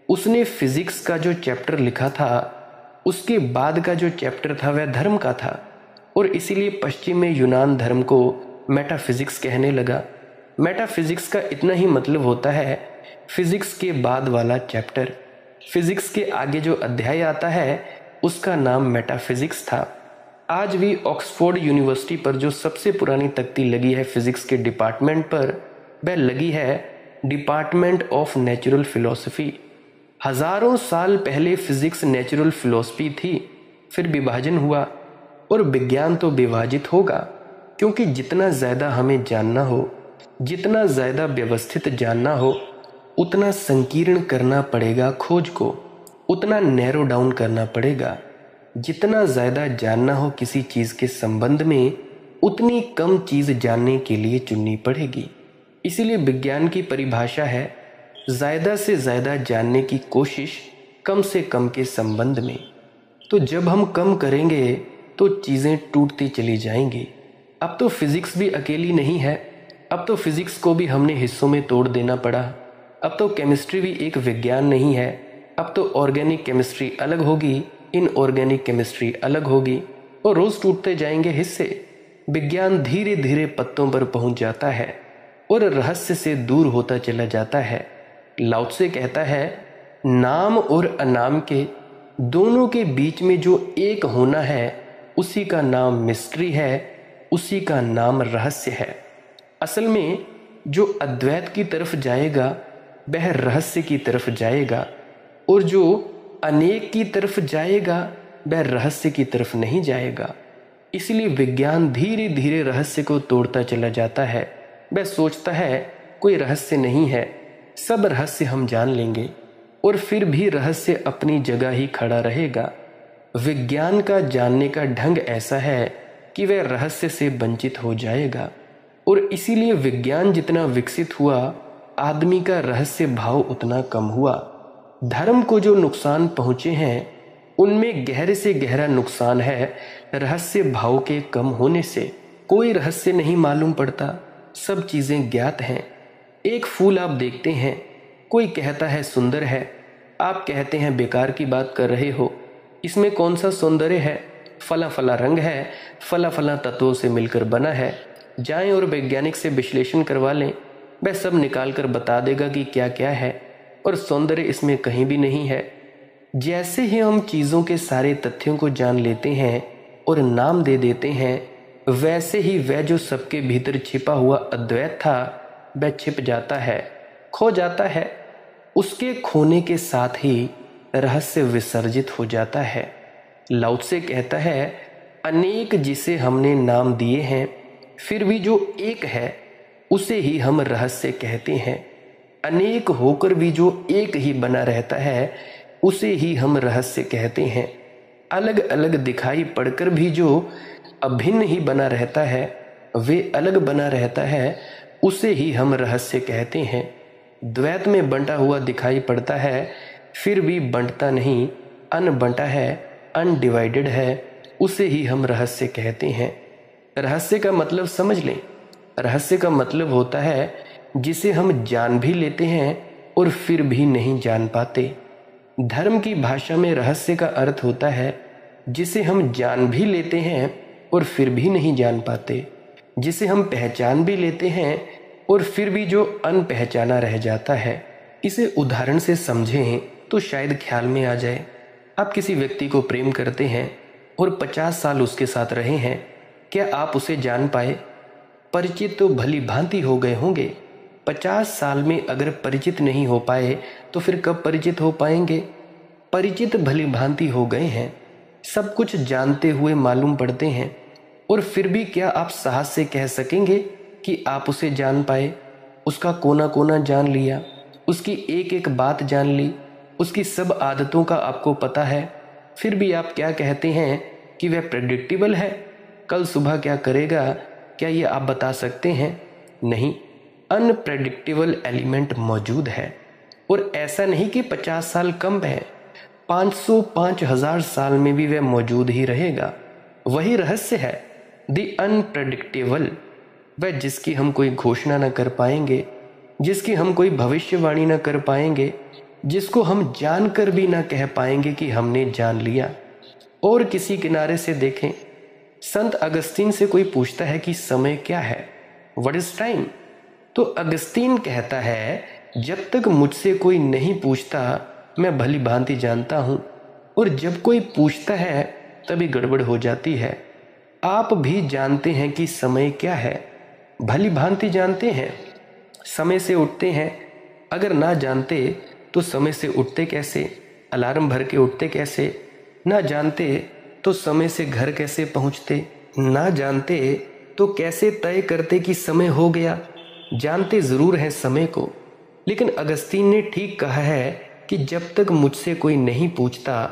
उसने फिजिक्स का जो चैप्टर लिखा था उसके बाद का जो चैप्टर था वह धर्म का था, और इसीलिए पश्चिम में यूनान धर्म को मेटाफिजिक्स कहने लगा। मेटाफिजिक्स का इतना ही मतलब होता है फिजिक्स के बाद वाला चैप्टर। फिजिक्स के आगे जो अध्याय आता है उसका नाम मेटाफिजिक्स था। आज भी ऑक्सफोर्ड यूनिवर्सिटी पर जो सबसे पुरानी तख्ती लगी है फिजिक्स के डिपार्टमेंट पर, वह लगी है डिपार्टमेंट ऑफ नेचुरल फिलॉसफी। हजारों साल पहले फिजिक्स नेचुरल फिलॉसफी थी, फिर विभाजन हुआ, और विज्ञान तो विभाजित होगा, क्योंकि जितना ज़्यादा हमें जानना हो, जितना ज़्यादा व्यवस्थित जानना हो, उतना संकीर्ण करना पड़ेगा खोज को, उतना नैरो डाउन करना पड़ेगा। जितना ज़्यादा जानना हो किसी चीज़ के संबंध में, उतनी कम चीज़ जानने के लिए चुननी पड़ेगी। इसीलिए विज्ञान की परिभाषा है ज़्यादा से ज़्यादा जानने की कोशिश कम से कम के संबंध में। तो जब हम कम करेंगे तो चीज़ें टूटती चली जाएंगी। अब तो फिज़िक्स भी अकेली नहीं है, अब तो फिज़िक्स को भी हमने हिस्सों में तोड़ देना पड़ा। अब तो केमिस्ट्री भी एक विज्ञान नहीं है, अब तो ऑर्गेनिक केमिस्ट्री अलग होगी, इनऑर्गेनिक केमिस्ट्री अलग होगी और रोज टूटते जाएंगे हिस्से। विज्ञान धीरे धीरे पत्तों पर पहुंच जाता है और रहस्य से दूर होता चला जाता है। लाओ त्से कहता है, नाम और अनाम के दोनों के बीच में जो एक होना है उसी का नाम मिस्ट्री है, उसी का नाम रहस्य है। असल में जो अद्वैत की तरफ जाएगा वह रहस्य की तरफ जाएगा, और जो अनेक की तरफ जाएगा वह रहस्य की तरफ नहीं जाएगा। इसलिए विज्ञान धीरे धीरे रहस्य को तोड़ता चला जाता है। वह सोचता है कोई रहस्य नहीं है, सब रहस्य हम जान लेंगे, और फिर भी रहस्य अपनी जगह ही खड़ा रहेगा। विज्ञान का जानने का ढंग ऐसा है कि वह रहस्य से वंचित हो जाएगा, और इसीलिए विज्ञान जितना विकसित हुआ आदमी का रहस्य भाव उतना कम हुआ। धर्म को जो नुकसान पहुंचे हैं उनमें गहरे से गहरा नुकसान है रहस्य भाव के कम होने से। कोई रहस्य नहीं मालूम पड़ता, सब चीजें ज्ञात हैं। एक फूल आप देखते हैं, कोई कहता है सुंदर है, आप कहते हैं बेकार की बात कर रहे हो, इसमें कौन सा सौंदर्य है, फला फला रंग है, फला फला तत्वों से मिलकर बना है। जाएं और वैज्ञानिक से विश्लेषण करवा लें, वह सब निकाल कर बता देगा कि क्या क्या है, और सौंदर्य इसमें कहीं भी नहीं है। जैसे ही हम चीज़ों के सारे तथ्यों को जान लेते हैं और नाम दे देते हैं, वैसे ही वह जो सबके भीतर छिपा हुआ अद्वैत था वह छिप जाता है, खो जाता है। उसके खोने के साथ ही रहस्य विसर्जित हो जाता है। लाओ त्से कहता है, अनेक जिसे हमने नाम दिए हैं फिर भी जो एक है उसे ही हम रहस्य कहते हैं। अनेक होकर भी जो एक ही बना रहता है उसे ही हम रहस्य कहते हैं। अलग अलग दिखाई पड़कर भी जो अभिन्न ही बना रहता है, वे अलग बना रहता है, उसे ही हम रहस्य कहते हैं। द्वैत में बंटा हुआ दिखाई पड़ता है फिर भी बंटता नहीं, अनबंटा है, अनडिवाइडेड है, उसे ही हम रहस्य कहते हैं। रहस्य का मतलब समझ लें, रहस्य का मतलब होता है जिसे हम जान भी लेते हैं और फिर भी नहीं जान पाते। धर्म की भाषा में रहस्य का अर्थ होता है जिसे हम जान भी लेते हैं और फिर भी नहीं जान पाते, जिसे हम पहचान भी लेते हैं और फिर भी जो अनपहचाना रह जाता है। इसे उदाहरण से समझें तो शायद ख्याल में आ जाए। आप किसी व्यक्ति को प्रेम करते हैं और 50 साल उसके साथ रहे हैं, क्या आप उसे जान पाए? परिचित तो भली भांति हो गए होंगे। 50 साल में अगर परिचित नहीं हो पाए तो फिर कब परिचित हो पाएंगे? परिचित भली भांति हो गए हैं, सब कुछ जानते हुए मालूम पड़ते हैं, और फिर भी क्या आप साहस से कह सकेंगे कि आप उसे जान पाए? उसका कोना कोना जान लिया, उसकी एक एक बात जान ली, उसकी सब आदतों का आपको पता है, फिर भी आप क्या कहते हैं कि वह प्रेडिक्टेबल है? कल सुबह क्या करेगा, क्या ये आप बता सकते हैं? नहीं, अनप्रेडिक्टेबल एलिमेंट मौजूद है। और ऐसा नहीं कि 50 साल कम है, 500 5000 साल में भी वह मौजूद ही रहेगा। वही रहस्य है, द अनप्रेडिक्टेबल, वह जिसकी हम कोई घोषणा न कर पाएंगे, जिसकी हम कोई भविष्यवाणी न कर पाएंगे, जिसको हम जानकर भी न कह पाएंगे कि हमने जान लिया। और किसी किनारे से देखें, संत अगस्तीन से कोई पूछता है कि समय क्या है, व्हाट इज टाइम? तो अगस्तीन कहता है, जब तक मुझसे कोई नहीं पूछता मैं भली भांति जानता हूं, और जब कोई पूछता है तभी गड़बड़ हो जाती है। आप भी जानते हैं कि समय क्या है, भली भांति जानते हैं। समय से उठते हैं, अगर ना जानते तो समय से उठते कैसे, अलार्म भर के उठते कैसे? ना जानते तो समय से घर कैसे पहुंचते? ना जानते तो कैसे तय करते कि समय हो गया? जानते ज़रूर है समय को, लेकिन अगस्तीन ने ठीक कहा है कि जब तक मुझसे कोई नहीं पूछता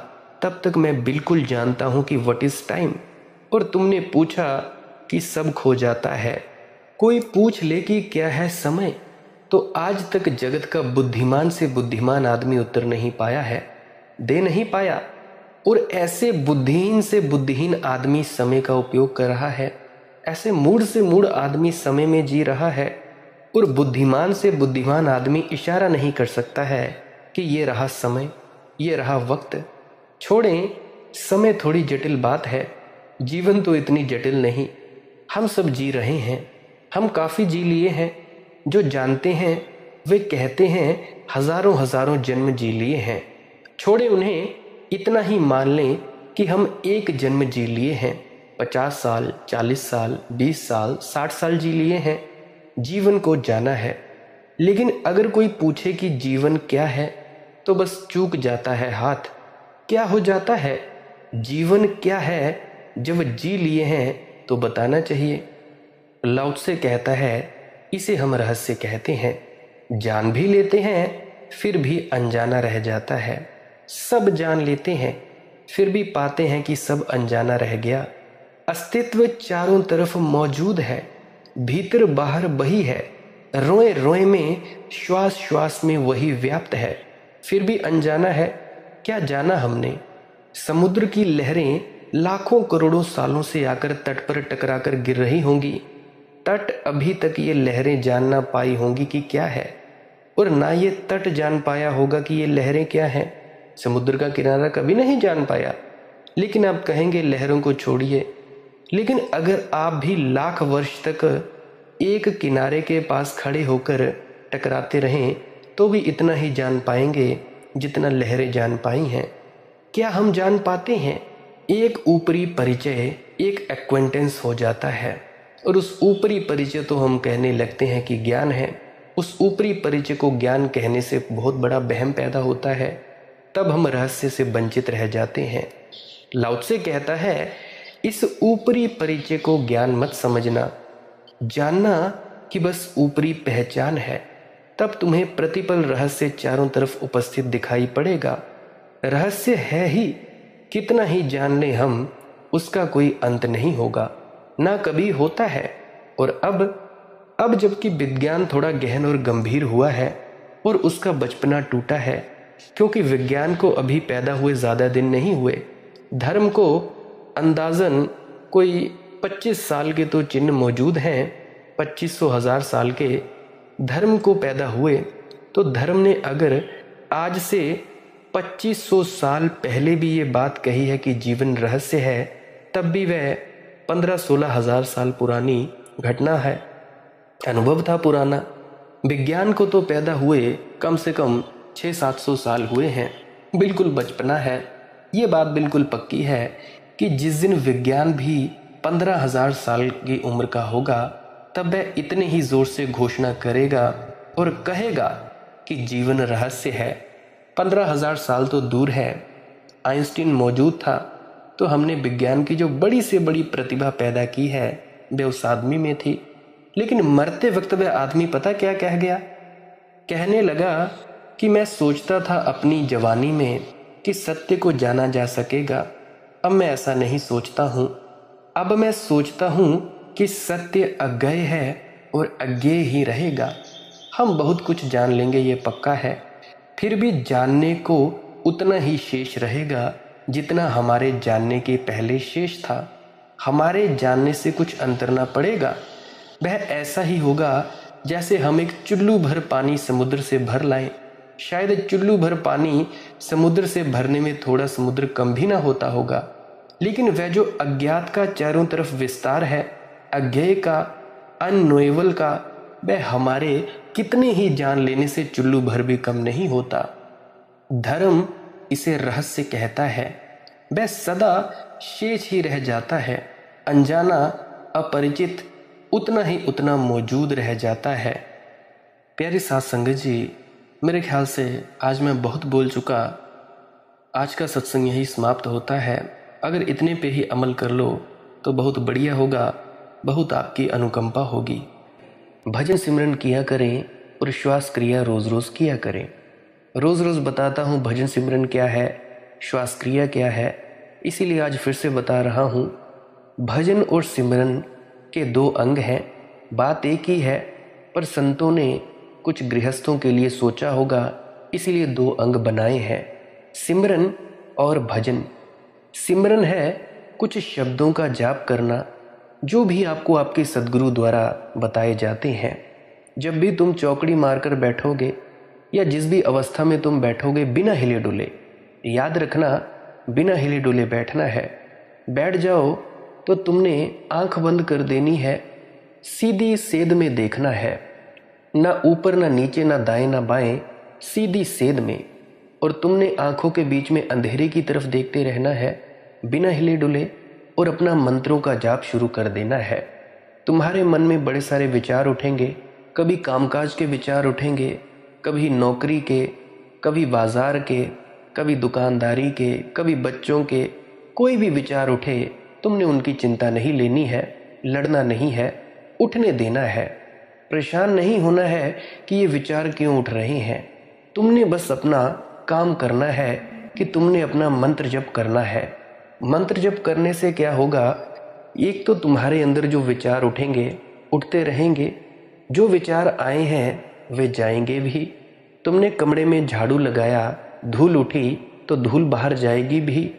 तब तक मैं बिल्कुल जानता हूं कि व्हाट इज़ टाइम। और तुमने पूछा कि सब खो जाता है। कोई पूछ ले कि क्या है समय, तो आज तक जगत का बुद्धिमान से बुद्धिमान आदमी उत्तर नहीं पाया है, दे नहीं पाया। और ऐसे बुद्धिहीन से बुद्धिहीन आदमी समय का उपयोग कर रहा है, ऐसे मूढ़ से मूढ़ आदमी समय में जी रहा है। और बुद्धिमान से बुद्धिमान आदमी इशारा नहीं कर सकता है कि ये रहा समय, ये रहा वक्त। छोड़ें, समय थोड़ी जटिल बात है, जीवन तो इतनी जटिल नहीं। हम सब जी रहे हैं, हम काफ़ी जी लिए हैं। जो जानते हैं वे कहते हैं हजारों हजारों जन्म जी लिए हैं। छोड़े उन्हें, इतना ही मान लें कि हम एक जन्म जी लिए हैं, 50 साल, 40 साल, 20 साल, 60 साल जी लिए हैं। जीवन को जाना है। लेकिन अगर कोई पूछे कि जीवन क्या है, तो बस चूक जाता है हाथ। क्या हो जाता है? जीवन क्या है? जब जी लिए हैं तो बताना चाहिए। लाओ त्से कहता है, इसे हम रहस्य कहते हैं। जान भी लेते हैं फिर भी अनजाना रह जाता है। सब जान लेते हैं फिर भी पाते हैं कि सब अनजाना रह गया। अस्तित्व चारों तरफ मौजूद है, भीतर बाहर वही है, रोए रोए में, श्वास श्वास में वही व्याप्त है, फिर भी अनजाना है। क्या जाना हमने? समुद्र की लहरें लाखों करोड़ों सालों से आकर तट पर टकराकर गिर रही होंगी। तट अभी तक ये लहरें जान ना पाई होंगी कि क्या है, और ना ये तट जान पाया होगा कि ये लहरें क्या हैं। समुद्र का किनारा कभी नहीं जान पाया। लेकिन आप कहेंगे लहरों को छोड़िए, लेकिन अगर आप भी लाख वर्ष तक एक किनारे के पास खड़े होकर टकराते रहें तो भी इतना ही जान पाएंगे जितना लहरें जान पाई हैं। क्या हम जान पाते हैं? एक ऊपरी परिचय, एक एक्वेंटेंस हो जाता है, और उस ऊपरी परिचय तो हम कहने लगते हैं कि ज्ञान है। उस ऊपरी परिचय को ज्ञान कहने से बहुत बड़ा वहम पैदा होता है, तब हम रहस्य से वंचित रह जाते हैं। लाओ त्से कहता है, इस ऊपरी परिचय को ज्ञान मत समझना। जानना कि बस ऊपरी पहचान है, तब तुम्हें प्रतिपल रहस्य चारों तरफ उपस्थित दिखाई पड़ेगा। रहस्य है ही, कितना ही जान ले हम, उसका कोई अंत नहीं होगा, ना कभी होता है। और अब जबकि विज्ञान थोड़ा गहन और गंभीर हुआ है और उसका बचपना टूटा है, क्योंकि विज्ञान को अभी पैदा हुए ज़्यादा दिन नहीं हुए। धर्म को अंदाज़न कोई 25 साल के तो चिन्ह मौजूद हैं, 2500 साल के धर्म को पैदा हुए। तो धर्म ने अगर आज से 2500 साल पहले भी ये बात कही है कि जीवन रहस्य है, तब भी वह 15-16 हजार साल पुरानी घटना है, अनुभव था पुराना। विज्ञान को तो पैदा हुए कम से कम 600-700 साल हुए हैं, बिल्कुल बचपना है। ये बात बिल्कुल पक्की है कि जिस दिन विज्ञान भी 15,000 साल की उम्र का होगा, तब वह इतने ही जोर से घोषणा करेगा और कहेगा कि जीवन रहस्य है। 15,000 साल तो दूर है, आइंस्टीन मौजूद था, तो हमने विज्ञान की जो बड़ी से बड़ी प्रतिभा पैदा की है वह उस आदमी में थी। लेकिन मरते वक्त वह आदमी पता क्या कह गया? कहने लगा कि मैं सोचता था अपनी जवानी में कि सत्य को जाना जा सकेगा, अब मैं ऐसा नहीं सोचता हूँ। अब मैं सोचता हूँ कि सत्य अज्ञेय है और अज्ञेय ही रहेगा। हम बहुत कुछ जान लेंगे, ये पक्का है, फिर भी जानने को उतना ही शेष रहेगा जितना हमारे जानने के पहले शेष था। हमारे जानने से कुछ अंतर ना पड़ेगा। वह ऐसा ही होगा जैसे हम एक चुल्लू भर पानी समुद्र से भर लाएं। शायद चुल्लू भर पानी समुद्र से भरने में थोड़ा समुद्र कम भी ना होता होगा, लेकिन वह जो अज्ञात का चारों तरफ विस्तार है, अज्ञेय का, अननोएबल का, वह हमारे कितने ही जान लेने से चुल्लू भर भी कम नहीं होता। धर्म इसे रहस्य कहता है। वह सदा शेष ही रह जाता है, अनजाना, अपरिचित, उतना ही उतना मौजूद रह जाता है। प्यारी साथ संगत जी, मेरे ख्याल से आज मैं बहुत बोल चुका। आज का सत्संग यही समाप्त होता है। अगर इतने पे ही अमल कर लो तो बहुत बढ़िया होगा, बहुत आपकी अनुकंपा होगी। भजन सिमरन किया करें और श्वास क्रिया रोज़ रोज़ किया करें। रोज़ रोज़ बताता हूँ भजन सिमरन क्या है, श्वास क्रिया क्या है, इसीलिए आज फिर से बता रहा हूँ। भजन और सिमरन के दो अंग हैं, बात एक ही है, पर संतों ने कुछ गृहस्थों के लिए सोचा होगा, इसीलिए दो अंग बनाए हैं, सिमरन और भजन। सिमरन है कुछ शब्दों का जाप करना जो भी आपको आपके सद्गुरु द्वारा बताए जाते हैं। जब भी तुम चौकड़ी मारकर बैठोगे या जिस भी अवस्था में तुम बैठोगे बिना हिले डुले, याद रखना बिना हिले डुले बैठना है। बैठ जाओ तो तुमने आंख बंद कर देनी है, सीधी सेध में देखना है, ना ऊपर ना नीचे ना दाएं ना बाएं, सीधी सेध में। और तुमने आंखों के बीच में अंधेरे की तरफ देखते रहना है बिना हिले डुले और अपना मंत्रों का जाप शुरू कर देना है। तुम्हारे मन में बड़े सारे विचार उठेंगे, कभी कामकाज के विचार उठेंगे, कभी नौकरी के, कभी बाजार के, कभी दुकानदारी के, कभी बच्चों के। कोई भी विचार उठे तुमने उनकी चिंता नहीं लेनी है, लड़ना नहीं है, उठने देना है। परेशान नहीं होना है कि ये विचार क्यों उठ रहे हैं। तुमने बस अपना काम करना है कि तुमने अपना मंत्र जप करना है। मंत्र जप करने से क्या होगा, एक तो तुम्हारे अंदर जो विचार उठेंगे उठते रहेंगे, जो विचार आए हैं वे जाएंगे भी। तुमने कमरे में झाड़ू लगाया, धूल उठी तो धूल बाहर जाएगी भी।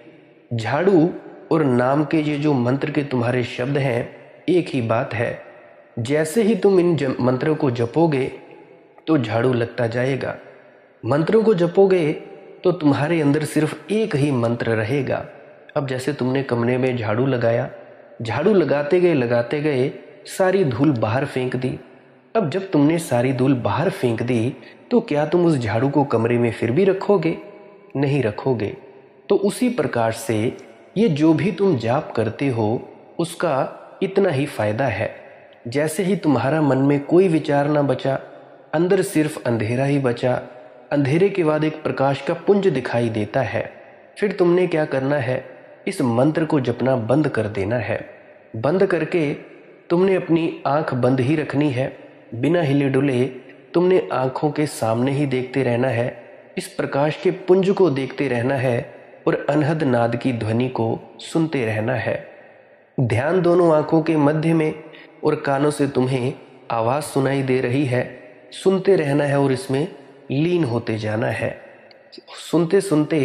झाड़ू और नाम के ये जो मंत्र के तुम्हारे शब्द हैं एक ही बात है। जैसे ही तुम इन मंत्रों को जपोगे तो झाड़ू लगता जाएगा। मंत्रों को जपोगे तो तुम्हारे अंदर सिर्फ एक ही मंत्र रहेगा। अब जैसे तुमने कमरे में झाड़ू लगाया, झाड़ू लगाते गए सारी धूल बाहर फेंक दी। अब जब तुमने सारी धूल बाहर फेंक दी तो क्या तुम उस झाड़ू को कमरे में फिर भी रखोगे? नहीं रखोगे। तो उसी प्रकार से ये जो भी तुम जाप करते हो उसका इतना ही फायदा है। जैसे ही तुम्हारा मन में कोई विचार ना बचा, अंदर सिर्फ अंधेरा ही बचा, अंधेरे के बाद एक प्रकाश का पुंज दिखाई देता है, फिर तुमने क्या करना है, इस मंत्र को जपना बंद कर देना है। बंद करके तुमने अपनी आंख बंद ही रखनी है, बिना हिले डुले तुमने आंखों के सामने ही देखते रहना है, इस प्रकाश के पुंज को देखते रहना है और अनहद नाद की ध्वनि को सुनते रहना है। ध्यान दोनों आंखों के मध्य में और कानों से तुम्हें आवाज़ सुनाई दे रही है, सुनते रहना है और इसमें लीन होते जाना है। सुनते सुनते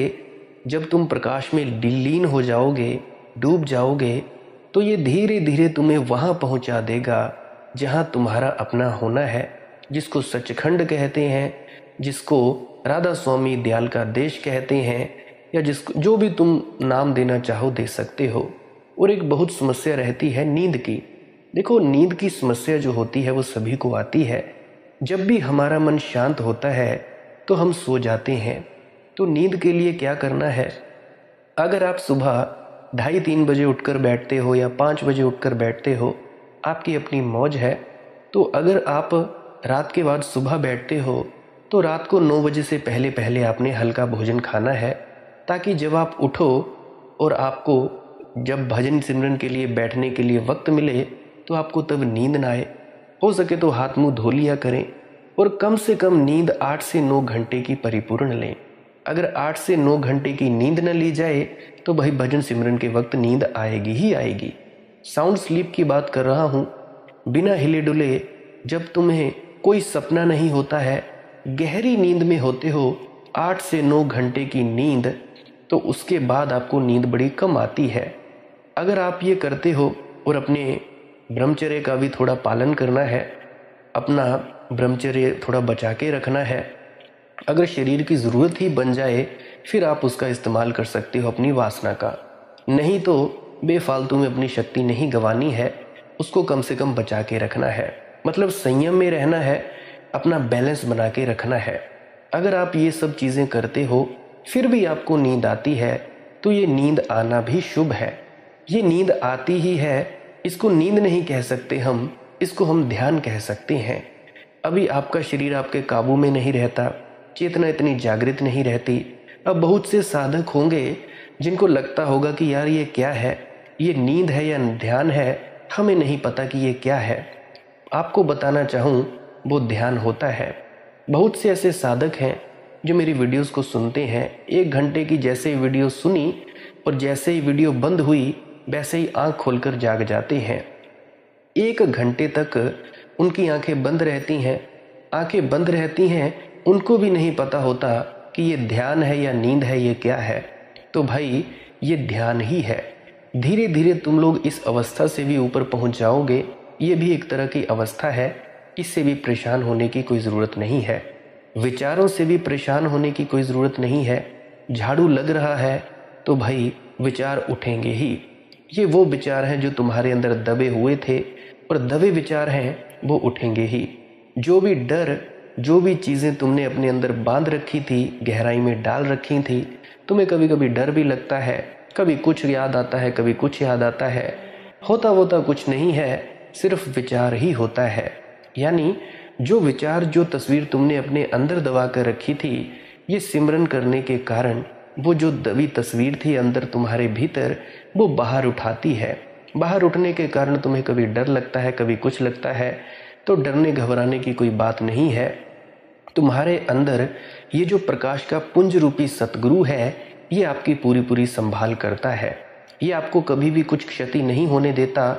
जब तुम प्रकाश में लीन हो जाओगे, डूब जाओगे, तो ये धीरे धीरे तुम्हें वहाँ पहुँचा देगा जहाँ तुम्हारा अपना होना है, जिसको सचखंड कहते हैं, जिसको राधा स्वामी दयाल का देश कहते हैं, या जिसको जो भी तुम नाम देना चाहो दे सकते हो। और एक बहुत समस्या रहती है नींद की। देखो, नींद की समस्या जो होती है वो सभी को आती है। जब भी हमारा मन शांत होता है तो हम सो जाते हैं। तो नींद के लिए क्या करना है, अगर आप सुबह 2:30-3 बजे उठकर बैठते हो या 5 बजे उठकर बैठते हो, आपकी अपनी मौज है। तो अगर आप रात के बाद सुबह बैठते हो तो रात को 9 बजे से पहले पहले आपने हल्का भोजन खाना है, ताकि जब आप उठो और आपको जब भजन सिमरन के लिए बैठने के लिए वक्त मिले तो आपको तब नींद ना आए। हो सके तो हाथ मुंह धो लिया करें और कम से कम नींद 8 से 9 घंटे की परिपूर्ण लें। अगर 8 से 9 घंटे की नींद न ली जाए तो भाई भजन सिमरन के वक्त नींद आएगी ही आएगी। साउंड स्लीप की बात कर रहा हूँ, बिना हिले डुले जब तुम्हें कोई सपना नहीं होता है, गहरी नींद में होते हो, 8 से 9 घंटे की नींद, तो उसके बाद आपको नींद बड़ी कम आती है। अगर आप ये करते हो और अपने ब्रह्मचर्य का भी थोड़ा पालन करना है, अपना ब्रह्मचर्य थोड़ा बचा के रखना है, अगर शरीर की ज़रूरत ही बन जाए फिर आप उसका इस्तेमाल कर सकते हो अपनी वासना का। नहीं तो बेफालतू में अपनी शक्ति नहीं गंवानी है, उसको कम से कम बचा के रखना है। मतलब संयम में रहना है, अपना बैलेंस बना के रखना है। अगर आप ये सब चीज़ें करते हो फिर भी आपको नींद आती है तो ये नींद आना भी शुभ है। ये नींद आती ही है, इसको नींद नहीं कह सकते हम, इसको हम ध्यान कह सकते हैं। अभी आपका शरीर आपके काबू में नहीं रहता, चेतना इतनी जागृत नहीं रहती। अब बहुत से साधक होंगे जिनको लगता होगा कि यार ये क्या है, ये नींद है या ध्यान है, हमें नहीं पता कि ये क्या है। आपको बताना चाहूँ वो ध्यान होता है। बहुत से ऐसे साधक हैं जो मेरी वीडियोस को सुनते हैं, 1 घंटे की जैसे ही वीडियो सुनी और जैसे ही वीडियो बंद हुई वैसे ही आंख खोलकर जाग जाते हैं। 1 घंटे तक उनकी आंखें बंद रहती हैं। आंखें बंद रहती हैं, उनको भी नहीं पता होता कि ये ध्यान है या नींद है, ये क्या है। तो भाई ये ध्यान ही है। धीरे धीरे तुम लोग इस अवस्था से भी ऊपर पहुंच जाओगे। ये भी एक तरह की अवस्था है इससे भी परेशान होने की कोई ज़रूरत नहीं है। विचारों से भी परेशान होने की कोई ज़रूरत नहीं है। झाड़ू लग रहा है तो भाई विचार उठेंगे ही। ये वो विचार हैं जो तुम्हारे अंदर दबे हुए थे और दबे विचार हैं वो उठेंगे ही। जो भी डर, जो भी चीज़ें तुमने अपने अंदर बांध रखी थी, गहराई में डाल रखी थी, तुम्हें कभी कभी डर भी लगता है, कभी कुछ याद आता है, कभी कुछ याद आता है। होता वोता कुछ नहीं है, सिर्फ विचार ही होता है। यानी जो विचार, जो तस्वीर तुमने अपने अंदर दबा कर रखी थी, ये सिमरन करने के कारण वो जो दबी तस्वीर थी अंदर तुम्हारे भीतर, वो बाहर उठाती है। बाहर उठने के कारण तुम्हें कभी डर लगता है, कभी कुछ लगता है। तो डरने घबराने की कोई बात नहीं है। तुम्हारे अंदर ये जो प्रकाश का पुंज रूपी सतगुरु है, ये आपकी पूरी पूरी संभाल करता है। ये आपको कभी भी कुछ क्षति नहीं होने देता।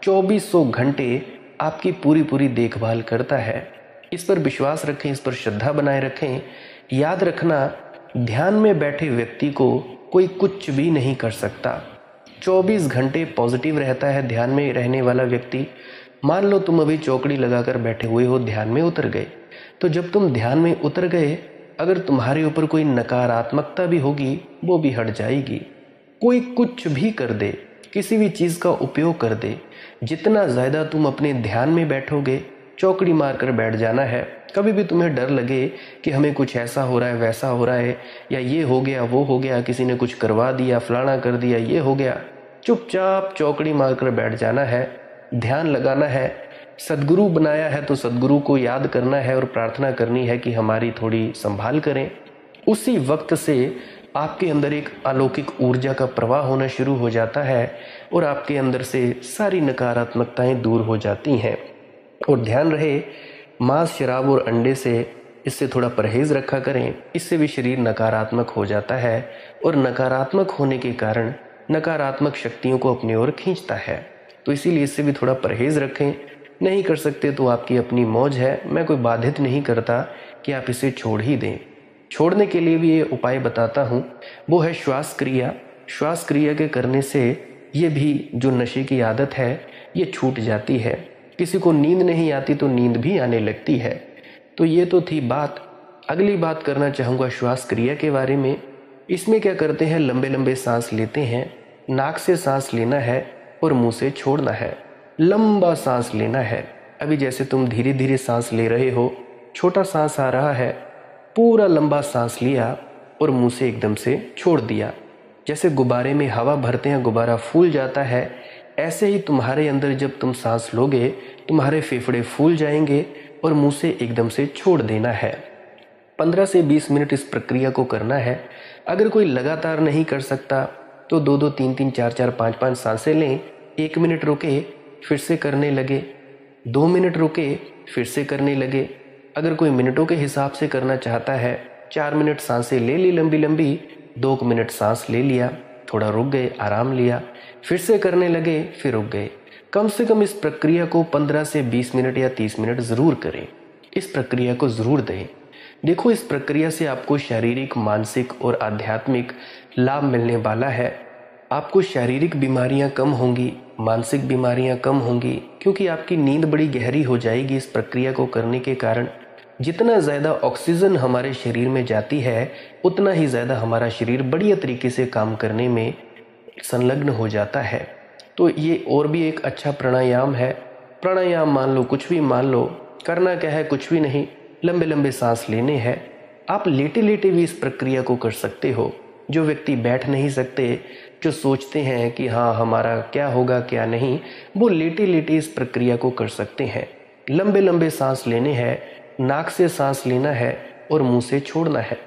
2400 घंटे आपकी पूरी पूरी देखभाल करता है। इस पर विश्वास रखें, इस पर श्रद्धा बनाए रखें। याद रखना, ध्यान में बैठे व्यक्ति को कोई कुछ भी नहीं कर सकता। 24 घंटे पॉजिटिव रहता है ध्यान में रहने वाला व्यक्ति। मान लो तुम अभी चौकड़ी लगाकर बैठे हुए हो, ध्यान में उतर गए, तो जब तुम ध्यान में उतर गए, अगर तुम्हारे ऊपर कोई नकारात्मकता भी होगी वो भी हट जाएगी। कोई कुछ भी कर दे, किसी भी चीज़ का उपयोग कर दे, जितना ज़्यादा तुम अपने ध्यान में बैठोगे, चौकड़ी मारकर बैठ जाना है। कभी भी तुम्हें डर लगे कि हमें कुछ ऐसा हो रहा है, वैसा हो रहा है, या ये हो गया, वो हो गया, किसी ने कुछ करवा दिया, फलाना कर दिया, ये हो गया, चुपचाप चौकड़ी मारकर बैठ जाना है। ध्यान लगाना है। सद्गुरु बनाया है तो सद्गुरु को याद करना है और प्रार्थना करनी है कि हमारी थोड़ी संभाल करें। उसी वक्त से आपके अंदर एक अलौकिक ऊर्जा का प्रवाह होना शुरू हो जाता है और आपके अंदर से सारी नकारात्मकताएं दूर हो जाती हैं। और ध्यान रहे, मांस, शराब और अंडे से इससे थोड़ा परहेज़ रखा करें। इससे भी शरीर नकारात्मक हो जाता है और नकारात्मक होने के कारण नकारात्मक शक्तियों को अपनी ओर खींचता है। तो इसीलिए इससे भी थोड़ा परहेज़ रखें। नहीं कर सकते तो आपकी अपनी मौज है, मैं कोई बाधित नहीं करता कि आप इसे छोड़ ही दें। छोड़ने के लिए भी ये उपाय बताता हूँ, वो है श्वास क्रिया। श्वास क्रिया के करने से ये भी जो नशे की आदत है ये छूट जाती है। किसी को नींद नहीं आती तो नींद भी आने लगती है। तो ये तो थी बात। अगली बात करना चाहूँगा श्वास क्रिया के बारे में। इसमें क्या करते हैं, लंबे लंबे सांस लेते हैं। नाक से सांस लेना है और मुंह से छोड़ना है। लंबा सांस लेना है। अभी जैसे तुम धीरे धीरे सांस ले रहे हो, छोटा सांस आ रहा है, पूरा लंबा सांस लिया और मुंह से एकदम से छोड़ दिया। जैसे गुब्बारे में हवा भरते हैं, गुब्बारा फूल जाता है, ऐसे ही तुम्हारे अंदर जब तुम सांस लोगे, तुम्हारे फेफड़े फूल जाएंगे और मुंह से एकदम से छोड़ देना है। 15 से 20 मिनट इस प्रक्रिया को करना है। अगर कोई लगातार नहीं कर सकता तो 2-2, 3-3, 4-4, 5-5 सांसें लें। 1 मिनट रुके, फिर से करने लगे। 2 मिनट रुके, फिर से करने लगे। अगर कोई मिनटों के हिसाब से करना चाहता है, 4 मिनट सांसें ले ली लंबी लंबी, 2 मिनट सांस ले लिया, थोड़ा रुक गए, आराम लिया, फिर से करने लगे, फिर रुक गए। कम से कम इस प्रक्रिया को 15 से 20 मिनट या 30 मिनट ज़रूर करें। इस प्रक्रिया को ज़रूर दें। देखो, इस प्रक्रिया से आपको शारीरिक, मानसिक और आध्यात्मिक लाभ मिलने वाला है। आपको शारीरिक बीमारियां कम होंगी, मानसिक बीमारियां कम होंगी, क्योंकि आपकी नींद बड़ी गहरी हो जाएगी इस प्रक्रिया को करने के कारण। जितना ज़्यादा ऑक्सीजन हमारे शरीर में जाती है, उतना ही ज़्यादा हमारा शरीर बढ़िया तरीके से काम करने में संलग्न हो जाता है। तो ये और भी एक अच्छा प्राणायाम है। प्राणायाम मान लो, कुछ भी मान लो, करना क्या है, कुछ भी नहीं, लंबे लंबे सांस लेने हैं। आप लेटे लेटे भी इस प्रक्रिया को कर सकते हो। जो व्यक्ति बैठ नहीं सकते, जो सोचते हैं कि हाँ हमारा क्या होगा क्या नहीं, वो लेटे लेटे इस प्रक्रिया को कर सकते हैं। लंबे लंबे सांस लेने हैं, नाक से सांस लेना है और मुंह से छोड़ना है।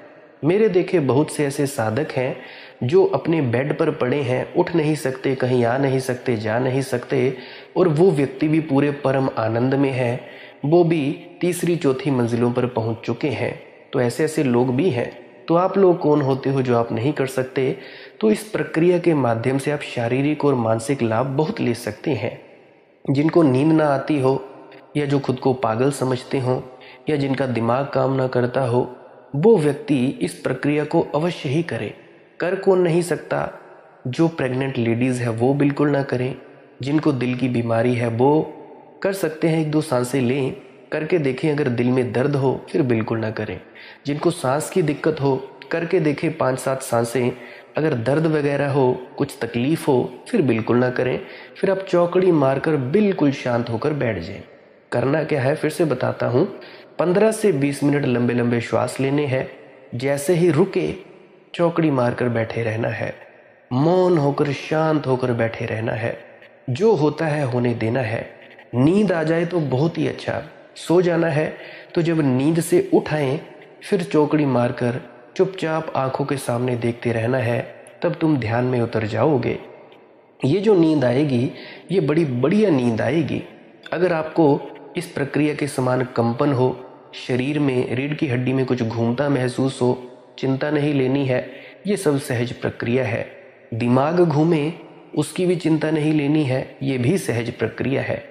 मेरे देखे बहुत से ऐसे साधक हैं जो अपने बेड पर पड़े हैं, उठ नहीं सकते, कहीं आ नहीं सकते, जा नहीं सकते, और वो व्यक्ति भी पूरे परम आनंद में है। वो भी तीसरी चौथी मंजिलों पर पहुंच चुके हैं। तो ऐसे ऐसे लोग भी हैं। तो आप लोग कौन होते हो जो आप नहीं कर सकते? तो इस प्रक्रिया के माध्यम से आप शारीरिक और मानसिक लाभ बहुत ले सकते हैं। जिनको नींद ना आती हो, या जो खुद को पागल समझते हो, या जिनका दिमाग काम ना करता हो, वो व्यक्ति इस प्रक्रिया को अवश्य ही करें। कर कौन नहीं सकता? जो प्रेग्नेंट लेडीज़ है वो बिल्कुल ना करें। जिनको दिल की बीमारी है वो कर सकते हैं, 1-2 सांसें लें, करके देखें। अगर दिल में दर्द हो फिर बिल्कुल ना करें। जिनको सांस की दिक्कत हो करके देखें 5-7 सांसें। अगर दर्द वगैरह हो, कुछ तकलीफ हो, फिर बिल्कुल ना करें। फिर आप चौकड़ी मारकर बिल्कुल शांत होकर बैठ जाएं। करना क्या है फिर से बताता हूँ। 15 से 20 मिनट लंबे लंबे श्वास लेने हैं। जैसे ही रुके चौकड़ी मारकर बैठे रहना है। मौन होकर शांत होकर बैठे रहना है। जो होता है होने देना है। नींद आ जाए तो बहुत ही अच्छा, सो जाना है। तो जब नींद से उठाएं फिर चौकड़ी मारकर चुपचाप आंखों के सामने देखते रहना है। तब तुम ध्यान में उतर जाओगे। ये जो नींद आएगी ये बड़ी बढ़िया नींद आएगी। अगर आपको इस प्रक्रिया के समान कंपन हो, शरीर में रीढ़ की हड्डी में कुछ घूमता महसूस हो, चिंता नहीं लेनी है। ये सब सहज प्रक्रिया है। दिमाग घूमे उसकी भी चिंता नहीं लेनी है, ये भी सहज प्रक्रिया है।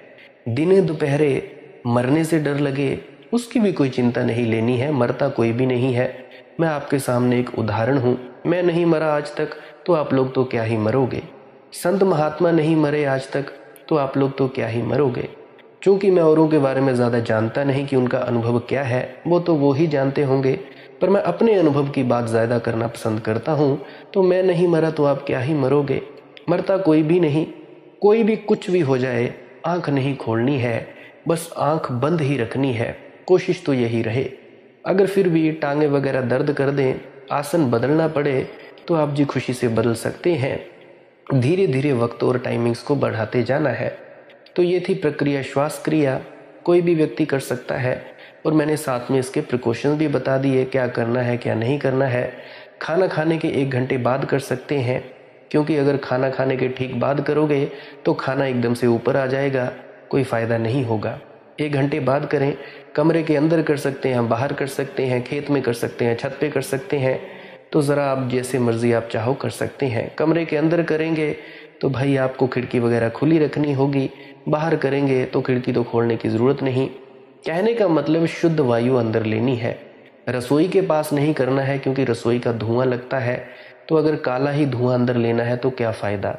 दिने दोपहरे मरने से डर लगे उसकी भी कोई चिंता नहीं लेनी है। मरता कोई भी नहीं है। मैं आपके सामने एक उदाहरण हूँ। मैं नहीं मरा आज तक तो आप लोग तो क्या ही मरोगे। संत महात्मा नहीं मरे आज तक तो आप लोग तो क्या ही मरोगे। चूँकि मैं औरों के बारे में ज़्यादा जानता नहीं कि उनका अनुभव क्या है, वो तो वो ही जानते होंगे, पर मैं अपने अनुभव की बात ज़्यादा करना पसंद करता हूँ। तो मैं नहीं मरा तो आप क्या ही मरोगे। मरता कोई भी नहीं। कोई भी कुछ भी हो जाए आँख नहीं खोलनी है, बस आँख बंद ही रखनी है। कोशिश तो यही रहे। अगर फिर भी टांगे वगैरह दर्द कर दें, आसन बदलना पड़े तो आप जी खुशी से बदल सकते हैं। धीरे धीरे वक्त और टाइमिंग्स को बढ़ाते जाना है। तो ये थी प्रक्रिया श्वास क्रिया। कोई भी व्यक्ति कर सकता है और मैंने साथ में इसके प्रिकॉशंस भी बता दिए, क्या करना है क्या नहीं करना है। खाना खाने के 1 घंटे बाद कर सकते हैं, क्योंकि अगर खाना खाने के ठीक बाद करोगे तो खाना एकदम से ऊपर आ जाएगा, कोई फ़ायदा नहीं होगा। 1 घंटे बाद करें। कमरे के अंदर कर सकते हैं, बाहर कर सकते हैं, खेत में कर सकते हैं, छत पे कर सकते हैं। तो ज़रा आप जैसे मर्ज़ी आप चाहो कर सकते हैं। कमरे के अंदर करेंगे तो भाई आपको खिड़की वगैरह खुली रखनी होगी। बाहर करेंगे तो खिड़की तो खोलने की ज़रूरत नहीं। कहने का मतलब शुद्ध वायु अंदर लेनी है। रसोई के पास नहीं करना है, क्योंकि रसोई का धुआं लगता है। तो अगर काला ही धुआं अंदर लेना है तो क्या फ़ायदा।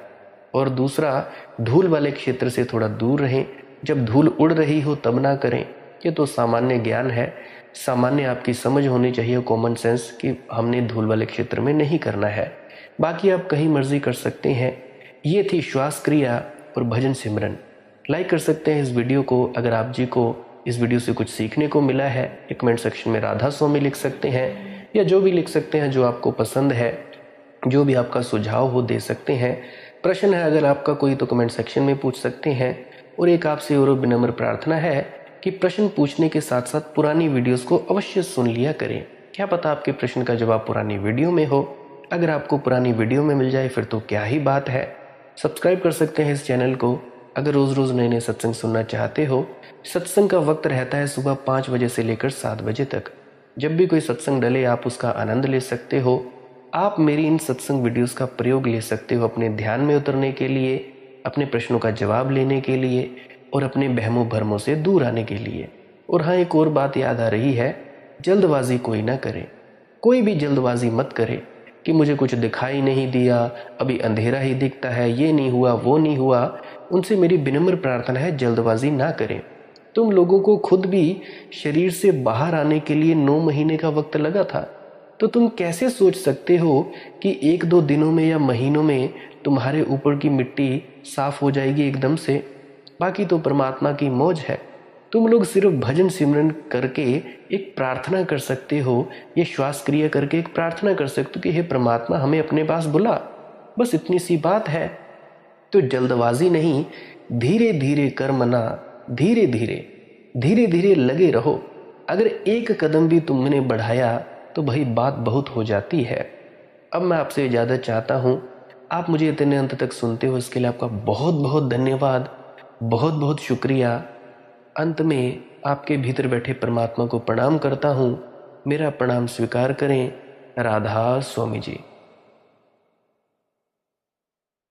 और दूसरा, धूल वाले क्षेत्र से थोड़ा दूर रहें। जब धूल उड़ रही हो तब ना करें। ये तो सामान्य ज्ञान है, सामान्य आपकी समझ होनी चाहिए, कॉमन सेंस, कि हमने धूल वाले क्षेत्र में नहीं करना है। बाकी आप कहीं मर्जी कर सकते हैं। ये थी श्वास क्रिया और भजन सिमरन। लाइक कर सकते हैं इस वीडियो को अगर आप जी को इस वीडियो से कुछ सीखने को मिला है। एक कमेंट सेक्शन में राधा स्वामी लिख सकते हैं, या जो भी लिख सकते हैं जो आपको पसंद है, जो भी आपका सुझाव हो दे सकते हैं। प्रश्न है अगर आपका कोई तो कमेंट सेक्शन में पूछ सकते हैं। और एक आपसे और विनम्र प्रार्थना है कि प्रश्न पूछने के साथ साथ पुरानी वीडियोस को अवश्य सुन लिया करें। क्या पता आपके प्रश्न का जवाब पुरानी वीडियो में हो। अगर आपको पुरानी वीडियो में मिल जाए फिर तो क्या ही बात है। सब्सक्राइब कर सकते हैं इस चैनल को अगर रोज़ रोज़ नए नए सत्संग सुनना चाहते हो। सत्संग का वक्त रहता है सुबह 5 बजे से लेकर 7 बजे तक। जब भी कोई सत्संग डले आप उसका आनंद ले सकते हो। आप मेरी इन सत्संग वीडियोस का प्रयोग ले सकते हो अपने ध्यान में उतरने के लिए, अपने प्रश्नों का जवाब लेने के लिए और अपने बहमों भरमों से दूर आने के लिए। और हाँ, एक और बात याद आ रही है, जल्दबाजी कोई ना करे। कोई भी जल्दबाजी मत करे कि मुझे कुछ दिखाई नहीं दिया, अभी अंधेरा ही दिखता है, ये नहीं हुआ वो नहीं हुआ। उनसे मेरी विनम्र प्रार्थना है जल्दबाजी ना करें। तुम लोगों को खुद भी शरीर से बाहर आने के लिए 9 महीने का वक्त लगा था। तो तुम कैसे सोच सकते हो कि 1-2 दिनों में या महीनों में तुम्हारे ऊपर की मिट्टी साफ हो जाएगी एकदम से। बाकी तो परमात्मा की मौज है। तुम लोग सिर्फ भजन सिमरन करके एक प्रार्थना कर सकते हो, ये श्वास क्रिया करके एक प्रार्थना कर सकते हो कि हे परमात्मा हमें अपने पास बुला। बस इतनी सी बात है। तो जल्दबाजी नहीं, धीरे धीरे कर्मना, धीरे धीरे लगे रहो। अगर एक कदम भी तुमने बढ़ाया तो भाई बात बहुत हो जाती है। अब मैं आपसे इजाज़त चाहता हूँ। आप मुझे इतने अंत तक सुनते हो इसके लिए आपका बहुत बहुत धन्यवाद, बहुत बहुत शुक्रिया। अंत में आपके भीतर बैठे परमात्मा को प्रणाम करता हूँ। मेरा प्रणाम स्वीकार करें। राधा स्वामी जी।